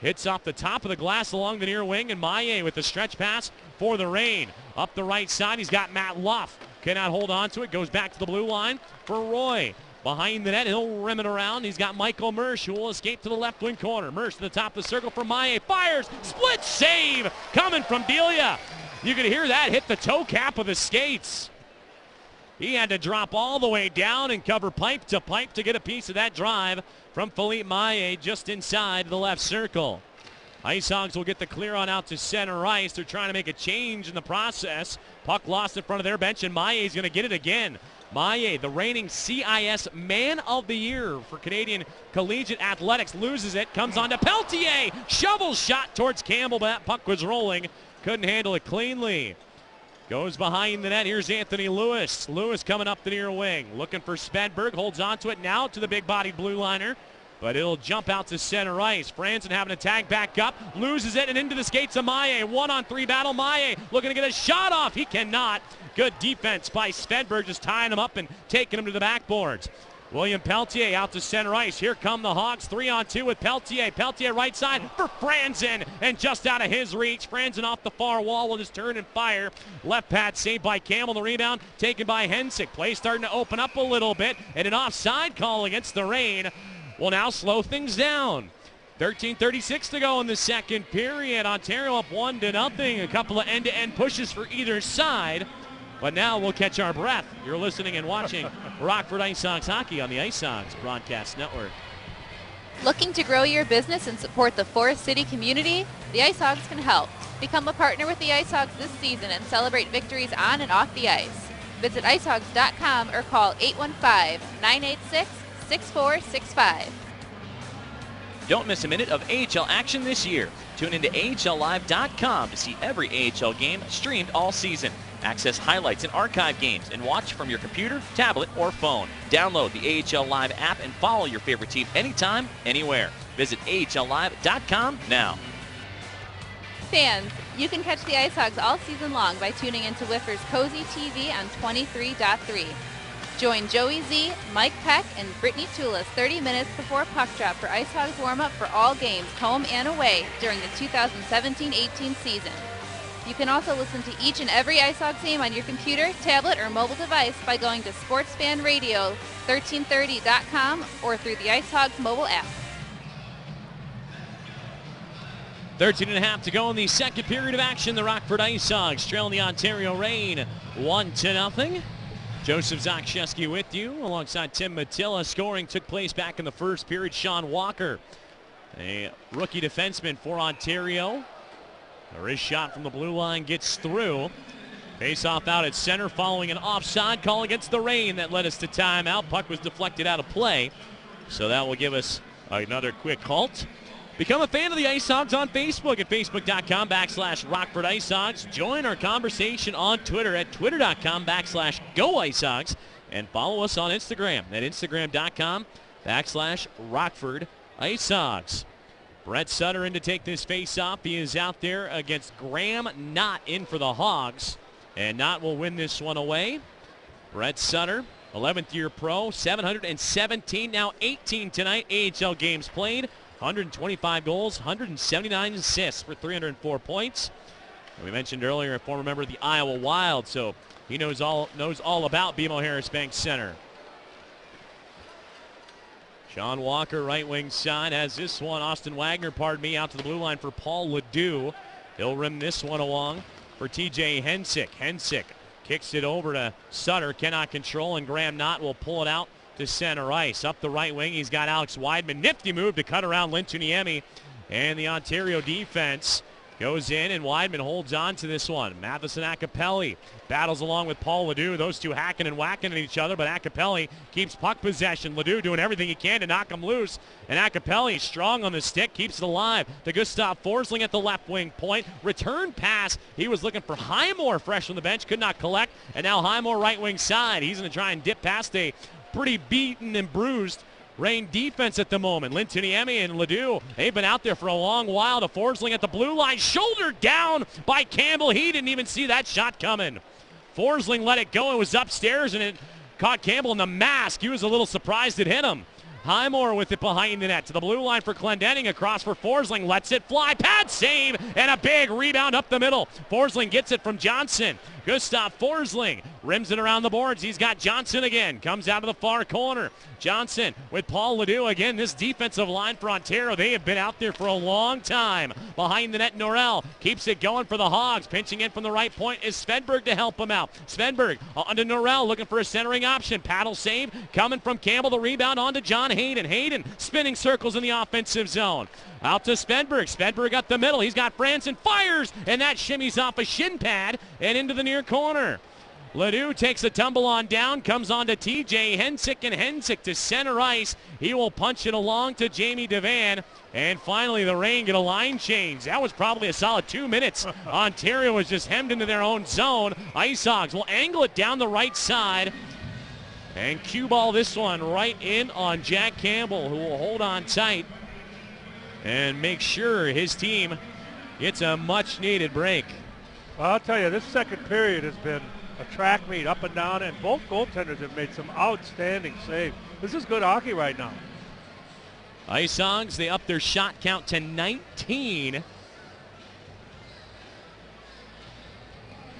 Hits off the top of the glass along the near wing, and Maillet with the stretch pass for the Reign. Up the right side, he's got Matt Luff. Cannot hold on to it. Goes back to the blue line for Roy. Behind the net, he'll rim it around. He's got Michael Mersch, who will escape to the left wing corner. Mersch to the top of the circle for Maillet. Fires! Split save coming from Delia. You could hear that hit the toe cap of his skates. He had to drop all the way down and cover pipe to get a piece of that drive from Philippe Maillet just inside the left circle. Ice Hogs will get the clear on out to center ice. They're trying to make a change in the process. Puck lost in front of their bench, and Maillet's going to get it again. Maillet, the reigning CIS Man of the Year for Canadian Collegiate Athletics, loses it, comes on to Peltier. Shovel shot towards Campbell, but that puck was rolling. Couldn't handle it cleanly. Goes behind the net. Here's Anthony Lewis. Lewis coming up the near wing. Looking for Svedberg. Holds on to it now to the big-bodied blue liner. But it'll jump out to center ice. Franzen having to tag back up. Loses it and into the skates of Maillet. 1-on-3 battle. Maillet looking to get a shot off. He cannot. Good defense by Svedberg, just tying him up and taking him to the backboards. William Peltier out to center ice. Here come the Hawks, 3-on-2 with Peltier. Peltier right side for Franzen, and just out of his reach. Franzen off the far wall will just turn and fire. Left pad saved by Campbell. The rebound taken by Hensick. Play starting to open up a little bit, and an offside call against the Reign will now slow things down. 13:36 to go in the second period. Ontario up 1-0. A couple of end-to-end pushes for either side. But now we'll catch our breath. You're listening and watching Rockford Ice Hogs hockey on the Ice Hogs Broadcast Network. Looking to grow your business and support the Forest City community? The Ice Hogs can help. Become a partner with the Ice Hogs this season and celebrate victories on and off the ice. Visit icehogs.com or call 815-986-6465. Don't miss a minute of AHL action this year. Tune into AHLlive.com to see every AHL game streamed all season. Access highlights and archive games and watch from your computer, tablet, or phone. Download the AHL Live app and follow your favorite team anytime, anywhere. Visit AHLlive.com now. Fans, you can catch the Ice Hogs all season long by tuning into Whiffer's Cozy TV on 23.3. Join Joey Z, Mike Peck, and Brittany Tulis 30 minutes before puck drop for Ice Hogs warm-up for all games, home and away, during the 2017-18 season. You can also listen to each and every Ice Hogs game on your computer, tablet, or mobile device by going to sportsfanradio1330.com or through the Ice Hogs mobile app. 13.5 to go in the second period of action. The Rockford Ice Hogs trailing the Ontario Reign 1-0. Joseph Zakshesky with you alongside Tim Matilla. Scoring took place back in the first period. Sean Walker, a rookie defenseman for Ontario. A wrist shot from the blue line gets through. Face-off out at center following an offside call against the Reign that led us to timeout. Puck was deflected out of play. So that will give us another quick halt. Become a fan of the Ice Hogs on Facebook at facebook.com/Rockford Ice Hogs. Join our conversation on Twitter at twitter.com/Go Ice Hogs. And follow us on Instagram at instagram.com/Rockford Ice Hogs. Brett Sutter in to take this face-off. He is out there against Graham Knott in for the Hogs. And Knott will win this one away. Brett Sutter, 11th year pro, 717, now 18 tonight. AHL games played, 125 goals, 179 assists for 304 points. And we mentioned earlier a former member of the Iowa Wild, so he knows all about BMO Harris Bank Center. Sean Walker, right wing side, has this one. Austin Wagner, out to the blue line for Paul Ledoux. He'll rim this one along for TJ Hensick. Hensick kicks it over to Sutter, cannot control, and Graham Knott will pull it out to center ice. Up the right wing, he's got Alex Weidman. Nifty move to cut around Lintuniemi, and the Ontario defense goes in, and Weidman holds on to this one. Matheson Acapelli battles along with Paul Ledoux. Those two hacking and whacking at each other, but Acapelli keeps puck possession. Ledoux doing everything he can to knock him loose, and Acapelli strong on the stick, keeps it alive to Gustav Forsling at the left wing point. Return pass. He was looking for Highmore fresh on the bench, could not collect, and now Highmore right wing side. He's going to try and dip past a pretty beaten and bruised Reign defense at the moment. Lintuniemi and Ledoux, they've been out there for a long while. To Forsling at the blue line, shouldered down by Campbell. He didn't even see that shot coming. Forsling let it go. It was upstairs, and it caught Campbell in the mask. He was a little surprised it hit him. Highmore with it behind the net. To the blue line for Clendenning. Across for Forsling. Lets it fly. Pad save. And a big rebound up the middle. Forsling gets it from Johnson. Gustav Forsling rims it around the boards. He's got Johnson again. Comes out of the far corner. Johnson with Paul Ledoux. Again, this defensive line for Ontario, they have been out there for a long time. Behind the net, Norrell keeps it going for the Hogs. Pinching in from the right point is Svedberg to help him out. Svedberg onto Norrell, looking for a centering option. Paddle save coming from Campbell. The rebound onto John Hayden. Hayden spinning circles in the offensive zone. Out to Svedberg. Svedberg up the middle. He's got Franson. Fires, and that shimmies off a shin pad and into the near corner. Ledoux takes a tumble on down, comes on to TJ Hensick, and Hensick to center ice. He will punch it along to Jamie Devan. And finally, the Reign get a line change. That was probably a solid 2 minutes. Ontario was just hemmed into their own zone. Ice Hogs will angle it down the right side and cue ball this one right in on Jack Campbell, who will hold on tight and make sure his team gets a much-needed break. Well, I'll tell you, this second period has been a track meet up and down, and both goaltenders have made some outstanding saves. This is good hockey right now. Ice Hogs, they up their shot count to 19.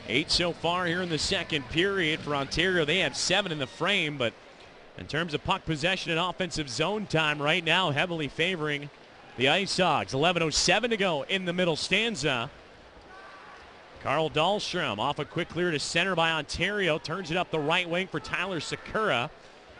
8 so far here in the second period for Ontario. They have 7 in the frame, but in terms of puck possession and offensive zone time right now, heavily favoring the Ice Hogs. 11:07 to go in the middle stanza. Carl Dahlstrom off a quick clear to center by Ontario. Turns it up the right wing for Tyler Sakura.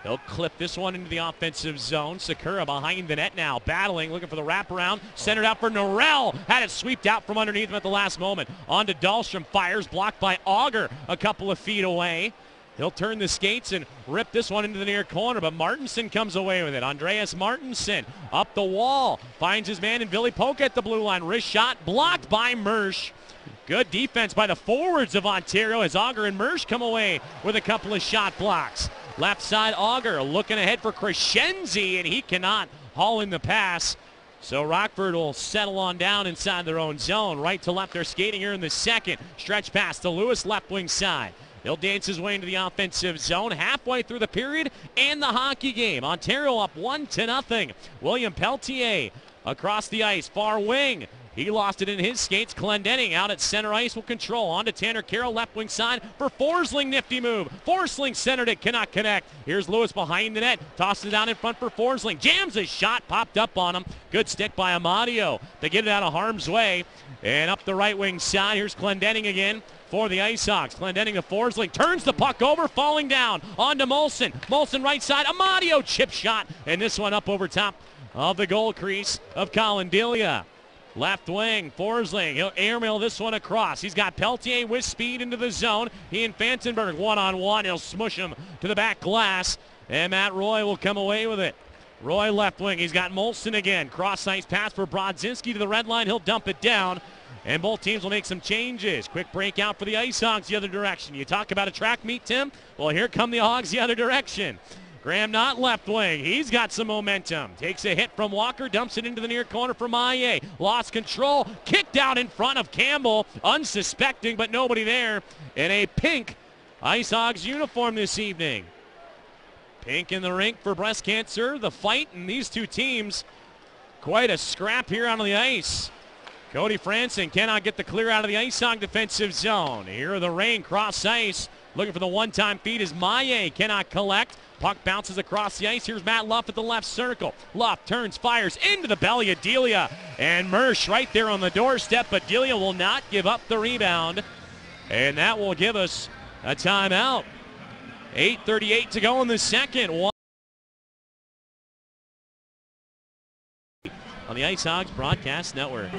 He'll clip this one into the offensive zone. Sakura behind the net now, battling, looking for the wraparound. Centered out for Norrell. Had it sweeped out from underneath him at the last moment. On to Dahlstrom. Fires, blocked by Auger a couple of feet away. He'll turn the skates and rip this one into the near corner, but Martinson comes away with it. Andreas Martinson up the wall. Finds his man in Billy Polk at the blue line. Wrist shot blocked by Mersch. Good defense by the forwards of Ontario as Auger and Mersch come away with a couple of shot blocks. Left side, Auger looking ahead for Crescenzi, and he cannot haul in the pass. So Rockford will settle on down inside their own zone. Right to left, they're skating here in the second. Stretch pass to Lewis, left wing side. He'll dance his way into the offensive zone halfway through the period and the hockey game. Ontario up 1-0. William Peltier across the ice, far wing. He lost it in his skates. Clendenning out at center ice will control. On to Tanner Carroll, left wing side for Forsling. Nifty move. Forsling centered it, cannot connect. Here's Lewis behind the net. Tosses it down in front for Forsling. Jams a shot, popped up on him. Good stick by Amadio to get it out of harm's way. And up the right wing side, here's Clendenning again for the Ice Hawks. Clendenning to Forsling, turns the puck over, falling down. On to Molson. Molson right side, Amadio chip shot. And this one up over top of the goal crease of Colin Delia. Left wing, Forsling, he'll airmail this one across. He's got Peltier with speed into the zone. He and Fantenberg one-on-one. He'll smush him to the back glass, and Matt Roy will come away with it. Roy left wing, he's got Molson again. Cross-ice pass for Brodzinski to the red line. He'll dump it down, and both teams will make some changes. Quick breakout for the Ice Hogs the other direction. You talk about a track meet, Tim? Well, here come the Hogs the other direction. Graham Knott left wing. He's got some momentum. Takes a hit from Walker, dumps it into the near corner for Maillet. Lost control, kicked out in front of Campbell. Unsuspecting, but nobody there. In a pink Ice Hogs uniform this evening. Pink in the rink for breast cancer. The fight in these two teams. Quite a scrap here on the ice. Cody Franson cannot get the clear out of the Ice Hog defensive zone. Here the Reign cross ice. Looking for the one-time feed as Maillet cannot collect. Puck bounces across the ice. Here's Matt Luff at the left circle. Luff turns, fires into the belly of Delia. And Mersch right there on the doorstep, but Delia will not give up the rebound. And that will give us a timeout. 8:38 to go in the second. On the Ice Hogs Broadcast Network.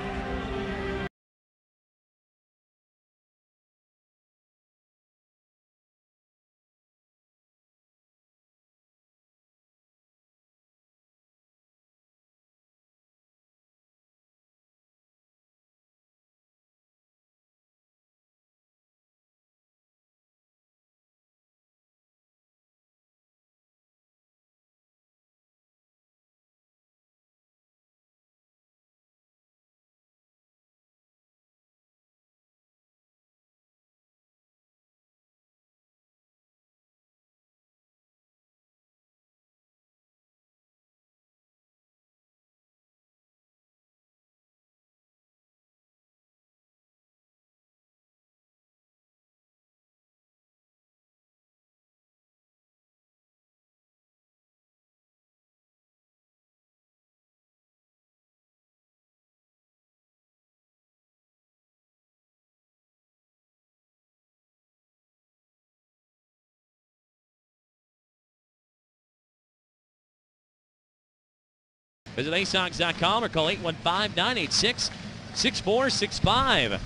Visit acehogs.com or call 815-986-6465.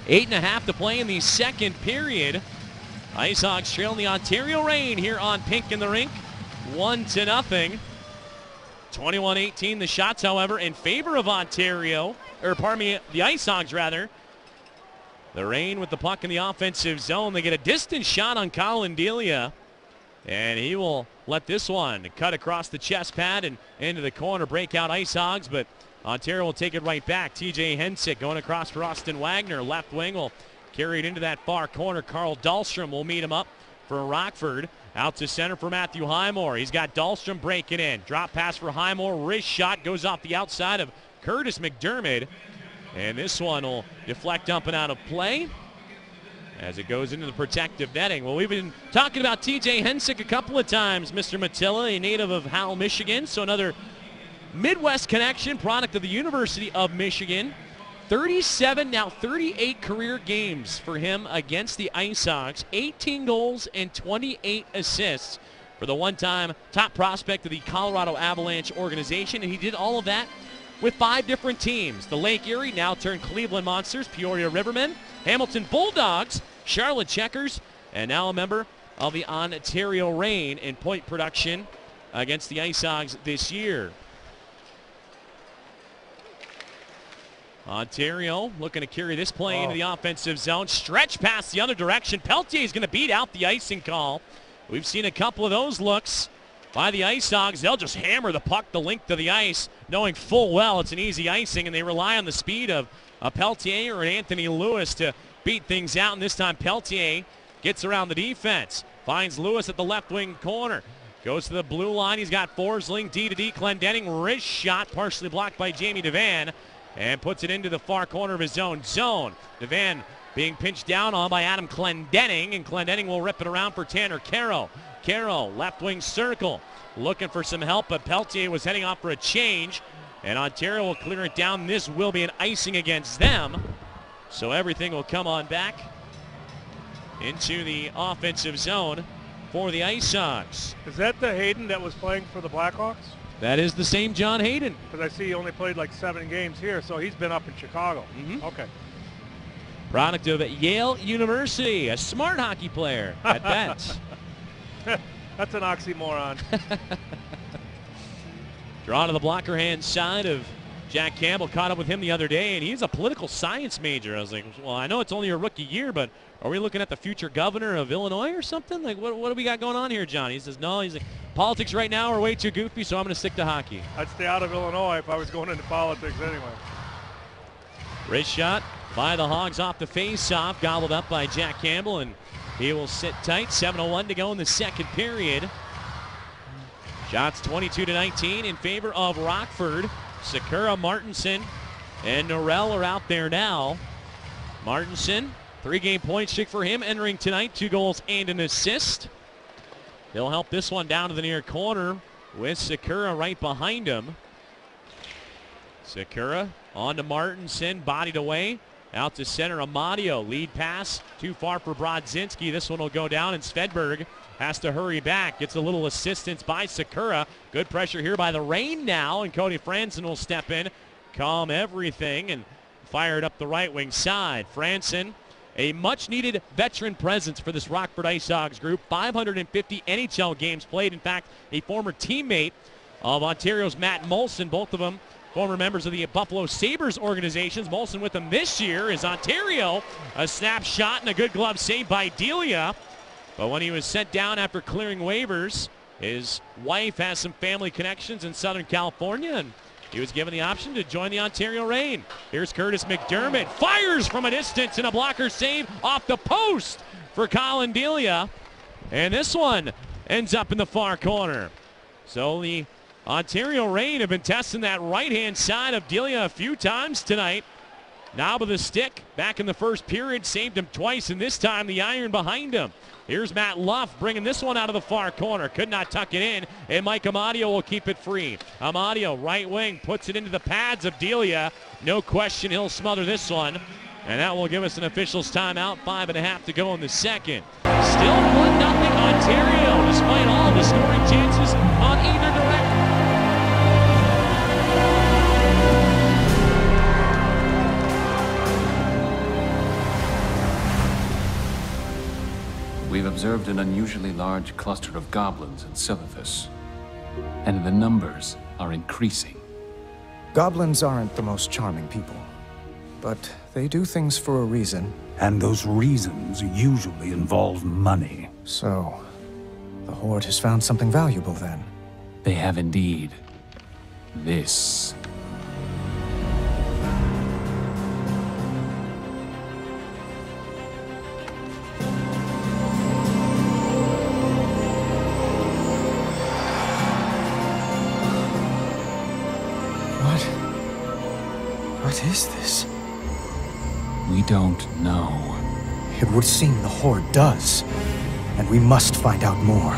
8.5 to play in the second period. Ice Hogs trailing the Ontario Reign here on Pink in the rink. 1-0. 21-18 the shots, however, in favor of Ontario. Or pardon me, the Ice Hogs rather. The Reign with the puck in the offensive zone. They get a distance shot on Colin Delia. And he will let this one cut across the chest pad and into the corner. Breakout Ice Hogs, but Ontario will take it right back. TJ Hensick going across for Austin Wagner. Left wing will carry it into that far corner. Carl Dahlstrom will meet him up for Rockford. Out to center for Matthew Highmore. He's got Dahlstrom breaking in. Drop pass for Highmore. Wrist shot goes off the outside of Curtis McDermott. And this one will deflect up and out of play as it goes into the protective netting. Well, we've been talking about TJ Hensick a couple of times, Mr. Mattilla, a native of Howell, Michigan. So another Midwest connection, product of the University of Michigan. 37, now 38 career games for him against the Ice Hogs. 18 goals and 28 assists for the one-time top prospect of the Colorado Avalanche organization. And he did all of that with 5 different teams. The Lake Erie, now turned Cleveland Monsters, Peoria Rivermen, Hamilton Bulldogs, Charlotte Checkers, and now a member of the Ontario Reign in point production against the Ice Hogs this year. Ontario looking to carry this play into the offensive zone. Stretch pass the other direction. Peltier is going to beat out the icing call. We've seen a couple of those looks by the Ice Hogs. They'll just hammer the puck the length of the ice, knowing full well it's an easy icing, and they rely on the speed of a Peltier or an Anthony Lewis to beat things out. And this time Peltier gets around the defense, finds Lewis at the left wing corner, goes to the blue line. He's got Forsling, D-to-D, Clendenning, wrist shot, partially blocked by Jamie Devan. and puts it into the far corner of his zone. Devan being pinched down on by Adam Clendenning, and Clendenning will rip it around for Tanner Carroll. Carroll, left wing circle, looking for some help, but Peltier was heading off for a change, and Ontario will clear it down. This will be an icing against them, so everything will come on back into the offensive zone for the Ice Hogs. Is that the Hayden that was playing for the Blackhawks? That is the same John Hayden. Because I see he only played like 7 games here, so he's been up in Chicago. Okay. Product of Yale University, a smart hockey player at that. That's an oxymoron. Drawn to the blocker hand side of Jack Campbell. Caught up with him the other day, and he's a political science major. I was like, well, I know it's only your rookie year, but are we looking at the future governor of Illinois or something? Like, what do we got going on here, John? He says, no. He's like, politics right now are way too goofy, so I'm going to stick to hockey. I'd stay out of Illinois if I was going into politics anyway. Wrist shot by the Hogs off the face-off, gobbled up by Jack Campbell, and he will sit tight. 7:01 to go in the second period. Shots 22-19 in favor of Rockford. Sakura, Martinson, and Norrell are out there now. Martinson, 3-game point streak for him entering tonight. 2 goals and an assist. He'll help this one down to the near corner with Sakura right behind him. Sakura on to Martinson, bodied away. Out to center, Amadio. Lead pass, too far for Brodzinski. This one will go down, and Svedberg has to hurry back. Gets a little assistance by Sakura. Good pressure here by the Reign now, and Cody Franson will step in, calm everything, and fire it up the right wing side. Franson, a much-needed veteran presence for this Rockford Ice Hogs group. 550 NHL games played. In fact, a former teammate of Ontario's Matt Molson, both of them former members of the Buffalo Sabres organizations. Molson with them this year is Ontario. A snapshot and a good glove save by Delia. But when he was sent down after clearing waivers, his wife has some family connections in Southern California, and he was given the option to join the Ontario Reign. Here's Curtis McDermott. Fires from a distance and a blocker save off the post for Colin Delia. And this one ends up in the far corner. So the Ontario Reign have been testing that right-hand side of Delia a few times tonight. Knob of the stick back in the first period, saved him twice, and this time the iron behind him. Here's Matt Luff bringing this one out of the far corner. Could not tuck it in, and Mike Amadio will keep it free. Amadio, right wing, puts it into the pads of Delia. No question he'll smother this one, and that will give us an official's timeout. 5.5 to go in the second. Still 1-0 Ontario, despite all the scoring chances on either direction. We've observed an unusually large cluster of goblins in Silithus, and the numbers are increasing. Goblins aren't the most charming people, but they do things for a reason. And those reasons usually involve money. So, the Horde has found something valuable then. They have indeed. This. What is this? We don't know. It would seem the Horde does, and we must find out more.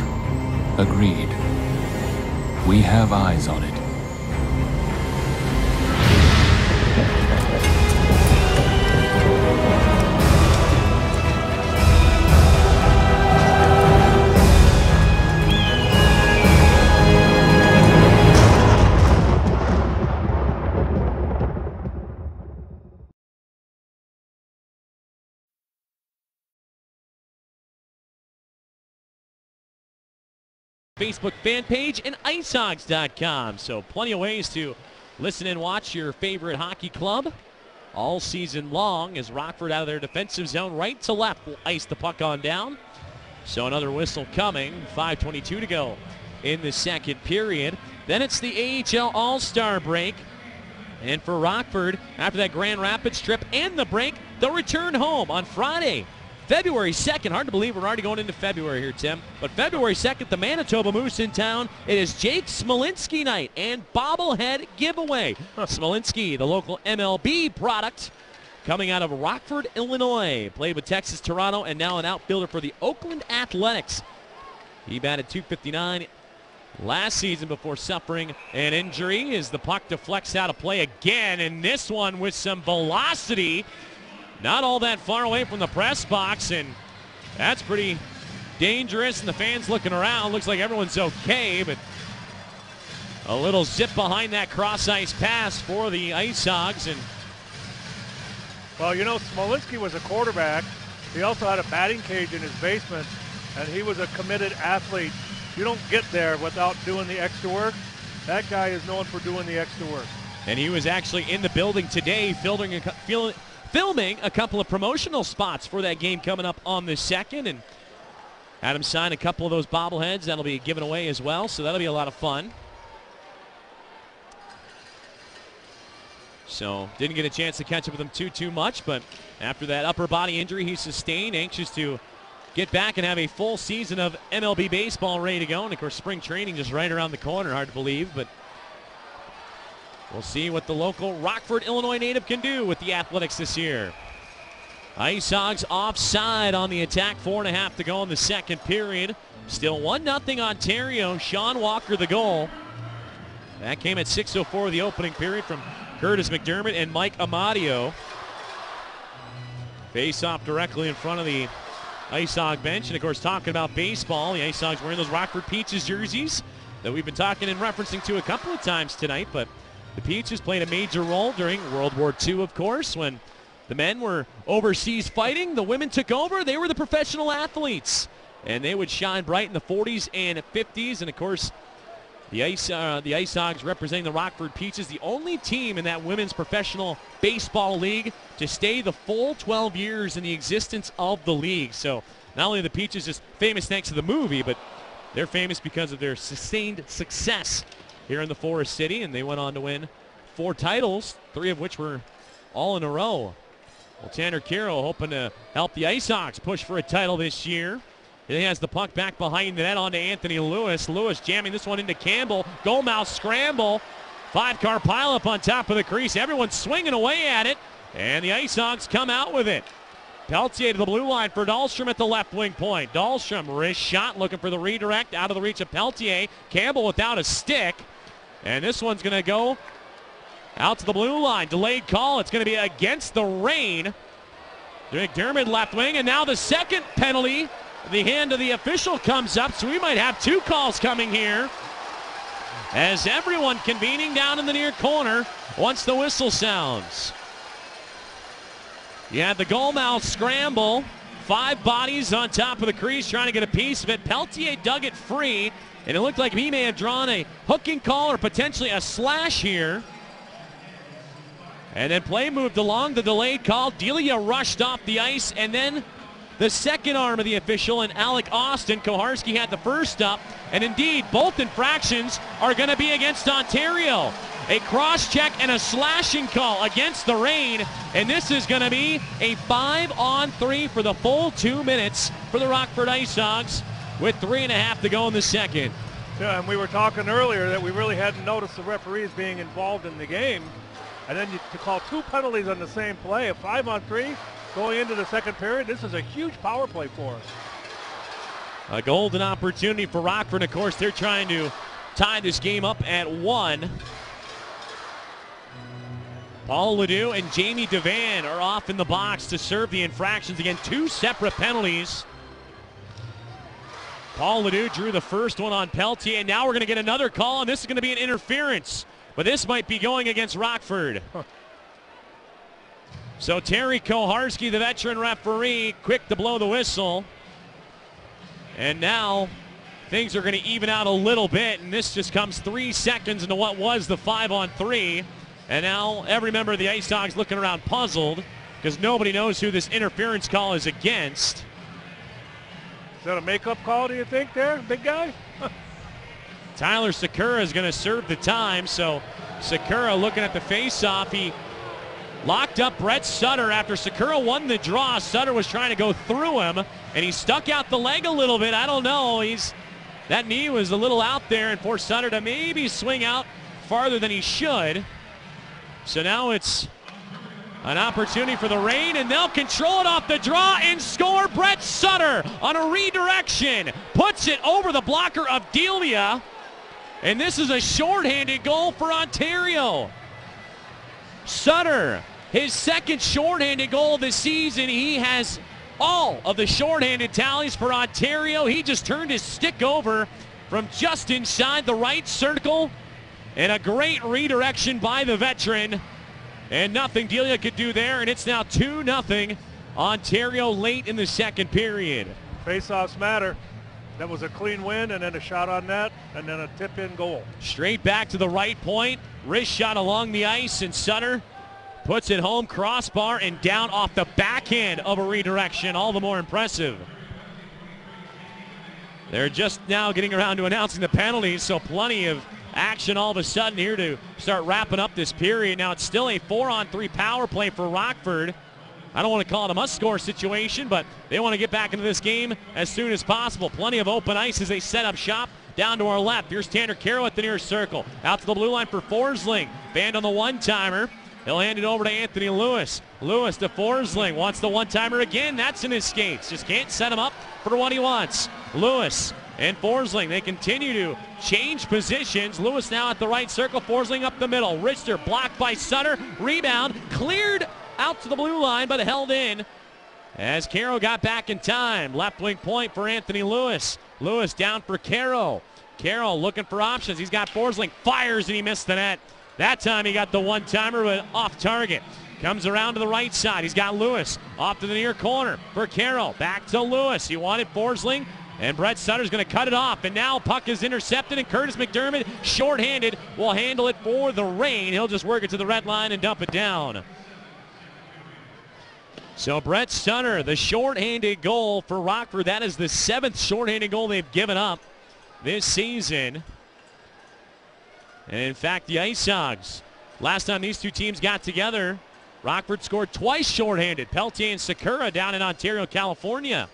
Agreed. We have eyes on it. Facebook fan page and icehogs.com. So plenty of ways to listen and watch your favorite hockey club all season long as Rockford out of their defensive zone right to left will ice the puck on down. So another whistle coming. 5:22 to go in the second period. Then it's the AHL All-Star break. And for Rockford, after that Grand Rapids trip and the break, they'll return home on Friday February 2nd, hard to believe we're already going into February here, Tim, but February 2nd, the Manitoba Moose in town. It is Jake Smolinski night and bobblehead giveaway. Smolinski, the local MLB product, coming out of Rockford, Illinois. Played with Texas Toronto and now an outfielder for the Oakland Athletics. He batted .259 last season before suffering an injury as the puck deflects out of play again, and this one with some velocity. Not all that far away from the press box, and that's pretty dangerous, and the fans looking around. Looks like everyone's okay, but a little zip behind that cross-ice pass for the Ice Hogs. And well, you know, Smolinski was a quarterback. He also had a batting cage in his basement, and he was a committed athlete. You don't get there without doing the extra work. That guy is known for doing the extra work. And he was actually in the building today filming a couple of promotional spots for that game coming up on the 2nd, and had him sign a couple of those bobbleheads. That'll be given away as well, so that'll be a lot of fun. So didn't get a chance to catch up with him too much, but after that upper body injury he sustained, anxious to get back and have a full season of MLB baseball ready to go. And of course, spring training just right around the corner. Hard to believe, but we'll see what the local Rockford, Illinois native can do with the Athletics this year. Ice Hogs offside on the attack. 4.5 to go in the second period. Still 1-0 Ontario. Sean Walker the goal. That came at 6:04 of the opening period from Curtis McDermott and Mike Amadio. Face off directly in front of the Ice Hog bench. And of course, talking about baseball, the Ice Hogs wearing those Rockford Peaches jerseys that we've been talking and referencing to a couple of times tonight. But the Peaches played a major role during World War II, of course, when the men were overseas fighting. The women took over. They were the professional athletes, and they would shine bright in the 40s and 50s. And of course, the Ice Hogs representing the Rockford Peaches, the only team in that women's professional baseball league to stay the full 12 years in the existence of the league. So not only are the Peaches just famous thanks to the movie, but they're famous because of their sustained success here in the Forest City, and they went on to win 4 titles, 3 of which were all in a row. Well, Tanner Kiro hoping to help the Ice Hogs push for a title this year. He has the puck back behind the net onto Anthony Lewis. Lewis jamming this one into Campbell. Goal mouth scramble. 5-car pileup on top of the crease. Everyone's swinging away at it, and the Ice Hogs come out with it. Peltier to the blue line for Dahlstrom at the left wing point. Dahlstrom, wrist shot, looking for the redirect, out of the reach of Peltier. Campbell without a stick, and this one's going to go out to the blue line. Delayed call. It's going to be against the rain. McDermott left wing, and now the second penalty. The hand of the official comes up, so we might have 2 calls coming here, as everyone convening down in the near corner once the whistle sounds. You had the goal mouth scramble. 5 bodies on top of the crease trying to get a piece of it. Peltier dug it free, and it looked like he may have drawn a hooking call or potentially a slash here. And then play moved along, the delayed call. Delia rushed off the ice, and then the second arm of the official, and Alec Austin. Koharski had the first up, and indeed both infractions are going to be against Ontario. A cross-check and a slashing call against the rain, and this is going to be a 5-on-3 for the full 2 minutes for the Rockford Ice Hogs with 3.5 to go in the second. Yeah, and we were talking earlier that we really hadn't noticed the referees being involved in the game, and then to call 2 penalties on the same play, a 5-on-3, going into the second period. This is a huge power play for us. A golden opportunity for Rockford. Of course, they're trying to tie this game up at 1. Paul Ledoux and Jamie Devan are off in the box to serve the infractions. Again, 2 separate penalties. Paul Ledoux drew the first one on Peltier, and now we're going to get another call, and this is going to be an interference. But this might be going against Rockford. So Terry Koharski, the veteran referee, quick to blow the whistle. And now things are going to even out a little bit, and this just comes 3 seconds into what was the 5-on-3. And now every member of the Ice Hogs looking around puzzled because nobody knows who this interference call is against. Is that a makeup call, do you think, there, big guy? Tyler Sakura is going to serve the time, so Sakura looking at the face-off. He locked up Brett Sutter after Sakura won the draw. Sutter was trying to go through him, and he stuck out the leg a little bit. I don't know. That knee was a little out there, and for Sutter to maybe swing out farther than he should. So now it's an opportunity for the Reign, and they'll control it off the draw and score. Brett Sutter on a redirection puts it over the blocker of Delia, and this is a shorthanded goal for Ontario. Sutter, his second shorthanded goal of the season. He has all of the shorthanded tallies for Ontario. He just turned his stick over from just inside the right circle, and a great redirection by the veteran. And nothing Delia could do there, and it's now 2-0 Ontario late in the second period. Face-offs matter. That was a clean win, and then a shot on net, and then a tip-in goal. Straight back to the right point. Wrist shot along the ice, and Sutter puts it home, crossbar, and down off the backhand of a redirection. All the more impressive. They're just now getting around to announcing the penalties, so plenty of action all of a sudden here to start wrapping up this period. Now it's still a 4-on-3 power play for Rockford. I don't want to call it a must-score situation, but they want to get back into this game as soon as possible. Plenty of open ice as they set up shop down to our left. Here's Tanner Carroll at the near circle. Out to the blue line for Forsling. Band on the one-timer. He'll hand it over to Anthony Lewis. Lewis to Forsling. Wants the one-timer again. That's in his skates. Just can't set him up for what he wants. Lewis and Forsling, they continue to change positions. Lewis now at the right circle, Forsling up the middle. Richter blocked by Sutter. Rebound cleared out to the blue line, but held in as Caro got back in time. Left wing point for Anthony Lewis. Lewis down for Caro. Caro looking for options. He's got Forsling. Fires, and he missed the net. That time he got the one-timer, but off target. Comes around to the right side. He's got Lewis off to the near corner for Caro. Back to Lewis. He wanted Forsling. And Brett Sutter's going to cut it off. And now puck is intercepted, and Curtis McDermott, shorthanded, will handle it for the Reign. He'll just work it to the red line and dump it down. So Brett Sutter, the shorthanded goal for Rockford. That is the 7th shorthanded goal they've given up this season. And in fact, the Ice Hogs, last time these two teams got together, Rockford scored twice shorthanded. Peltier and Sakura down in Ontario, California.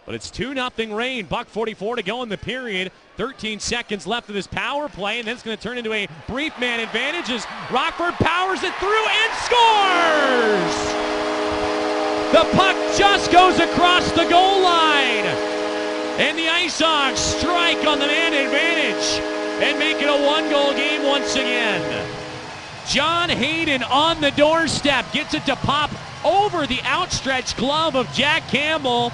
But it's 2-0 Reign. $1:44 to go in the period. 13 seconds left of this power play, and then it's going to turn into a brief man advantage as Rockford powers it through and scores! The puck just goes across the goal line, and the Ice Hogs strike on the man advantage and make it a 1-goal game once again. John Hayden on the doorstep gets it to pop over the outstretched glove of Jack Campbell.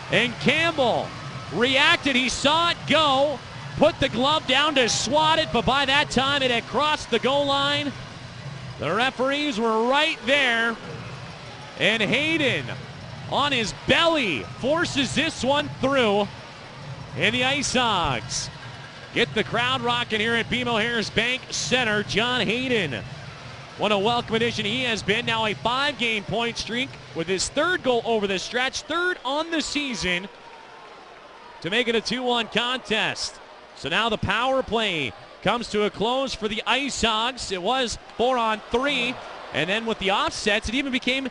And Campbell reacted. He saw it go, put the glove down to swat it, but by that time it had crossed the goal line. The referees were right there. And Hayden, on his belly, forces this one through. And the Ice Hogs get the crowd rocking here at BMO Harris Bank Center. John Hayden, what a welcome addition he has been. Now a 5-game point streak with his 3rd goal over the stretch, 3rd on the season, to make it a 2-1 contest. So now the power play comes to a close for the Ice Hogs. It was 4-on-3, and then with the offsets, it even became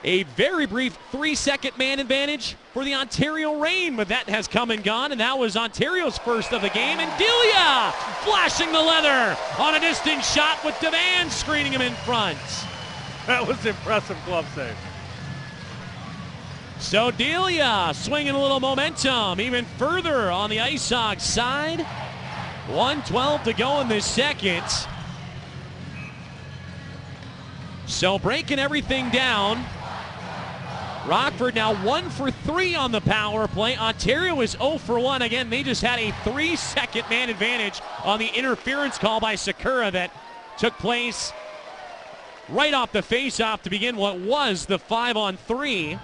a very brief 3-second man advantage for the Ontario Reign, but that has come and gone, and that was Ontario's first of the game. And Delia flashing the leather on a distant shot with Devan screening him in front. That was impressive glove save. So Delia swinging a little momentum even further on the Ice Hogs side. 1:12 to go in the second. So breaking everything down. Rockford now 1 for 3 on the power play. Ontario is 0 for 1. Again, they just had a 3-second man advantage on the interference call by Sakura that took place right off the face-off to begin what was the 5-on-3.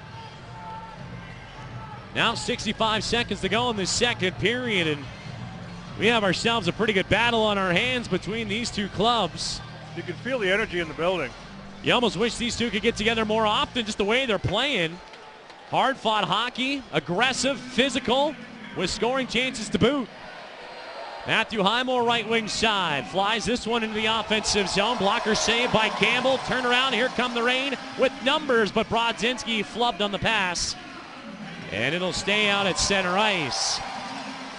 Now 65 seconds to go in the second period, and we have ourselves a pretty good battle on our hands between these two clubs. You can feel the energy in the building. You almost wish these two could get together more often, just the way they're playing. Hard-fought hockey, aggressive, physical, with scoring chances to boot. Matthew Highmore, right wing side, flies this one into the offensive zone. Blocker saved by Campbell. Turn around, here come the Reign with numbers, but Brodzinski flubbed on the pass. And it'll stay out at center ice.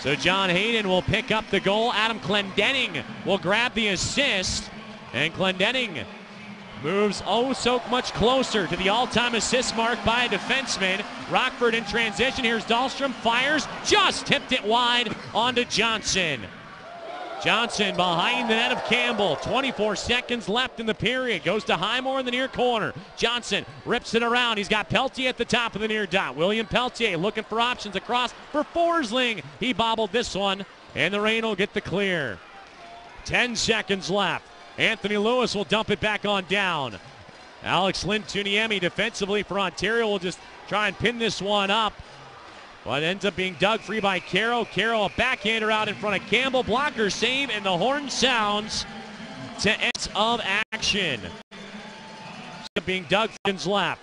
So John Hayden will pick up the goal. Adam Clendenning will grab the assist. And Clendenning moves oh so much closer to the all-time assist mark by a defenseman. Rockford in transition. Here's Dahlstrom, fires, just tipped it wide onto Johnson. Johnson behind the net of Campbell. 24 seconds left in the period. Goes to Highmore in the near corner. Johnson rips it around. He's got Peltier at the top of the near dot. William Peltier looking for options across for Forsling. He bobbled this one, and the Reign will get the clear. 10 seconds left. Anthony Lewis will dump it back on down. Alex Lintuniemi defensively for Ontario will just try and pin this one up. But ends up being dug free by Caro. Caro, a backhander out in front of Campbell. Blocker save, and the horn sounds to end of action. Being dug left.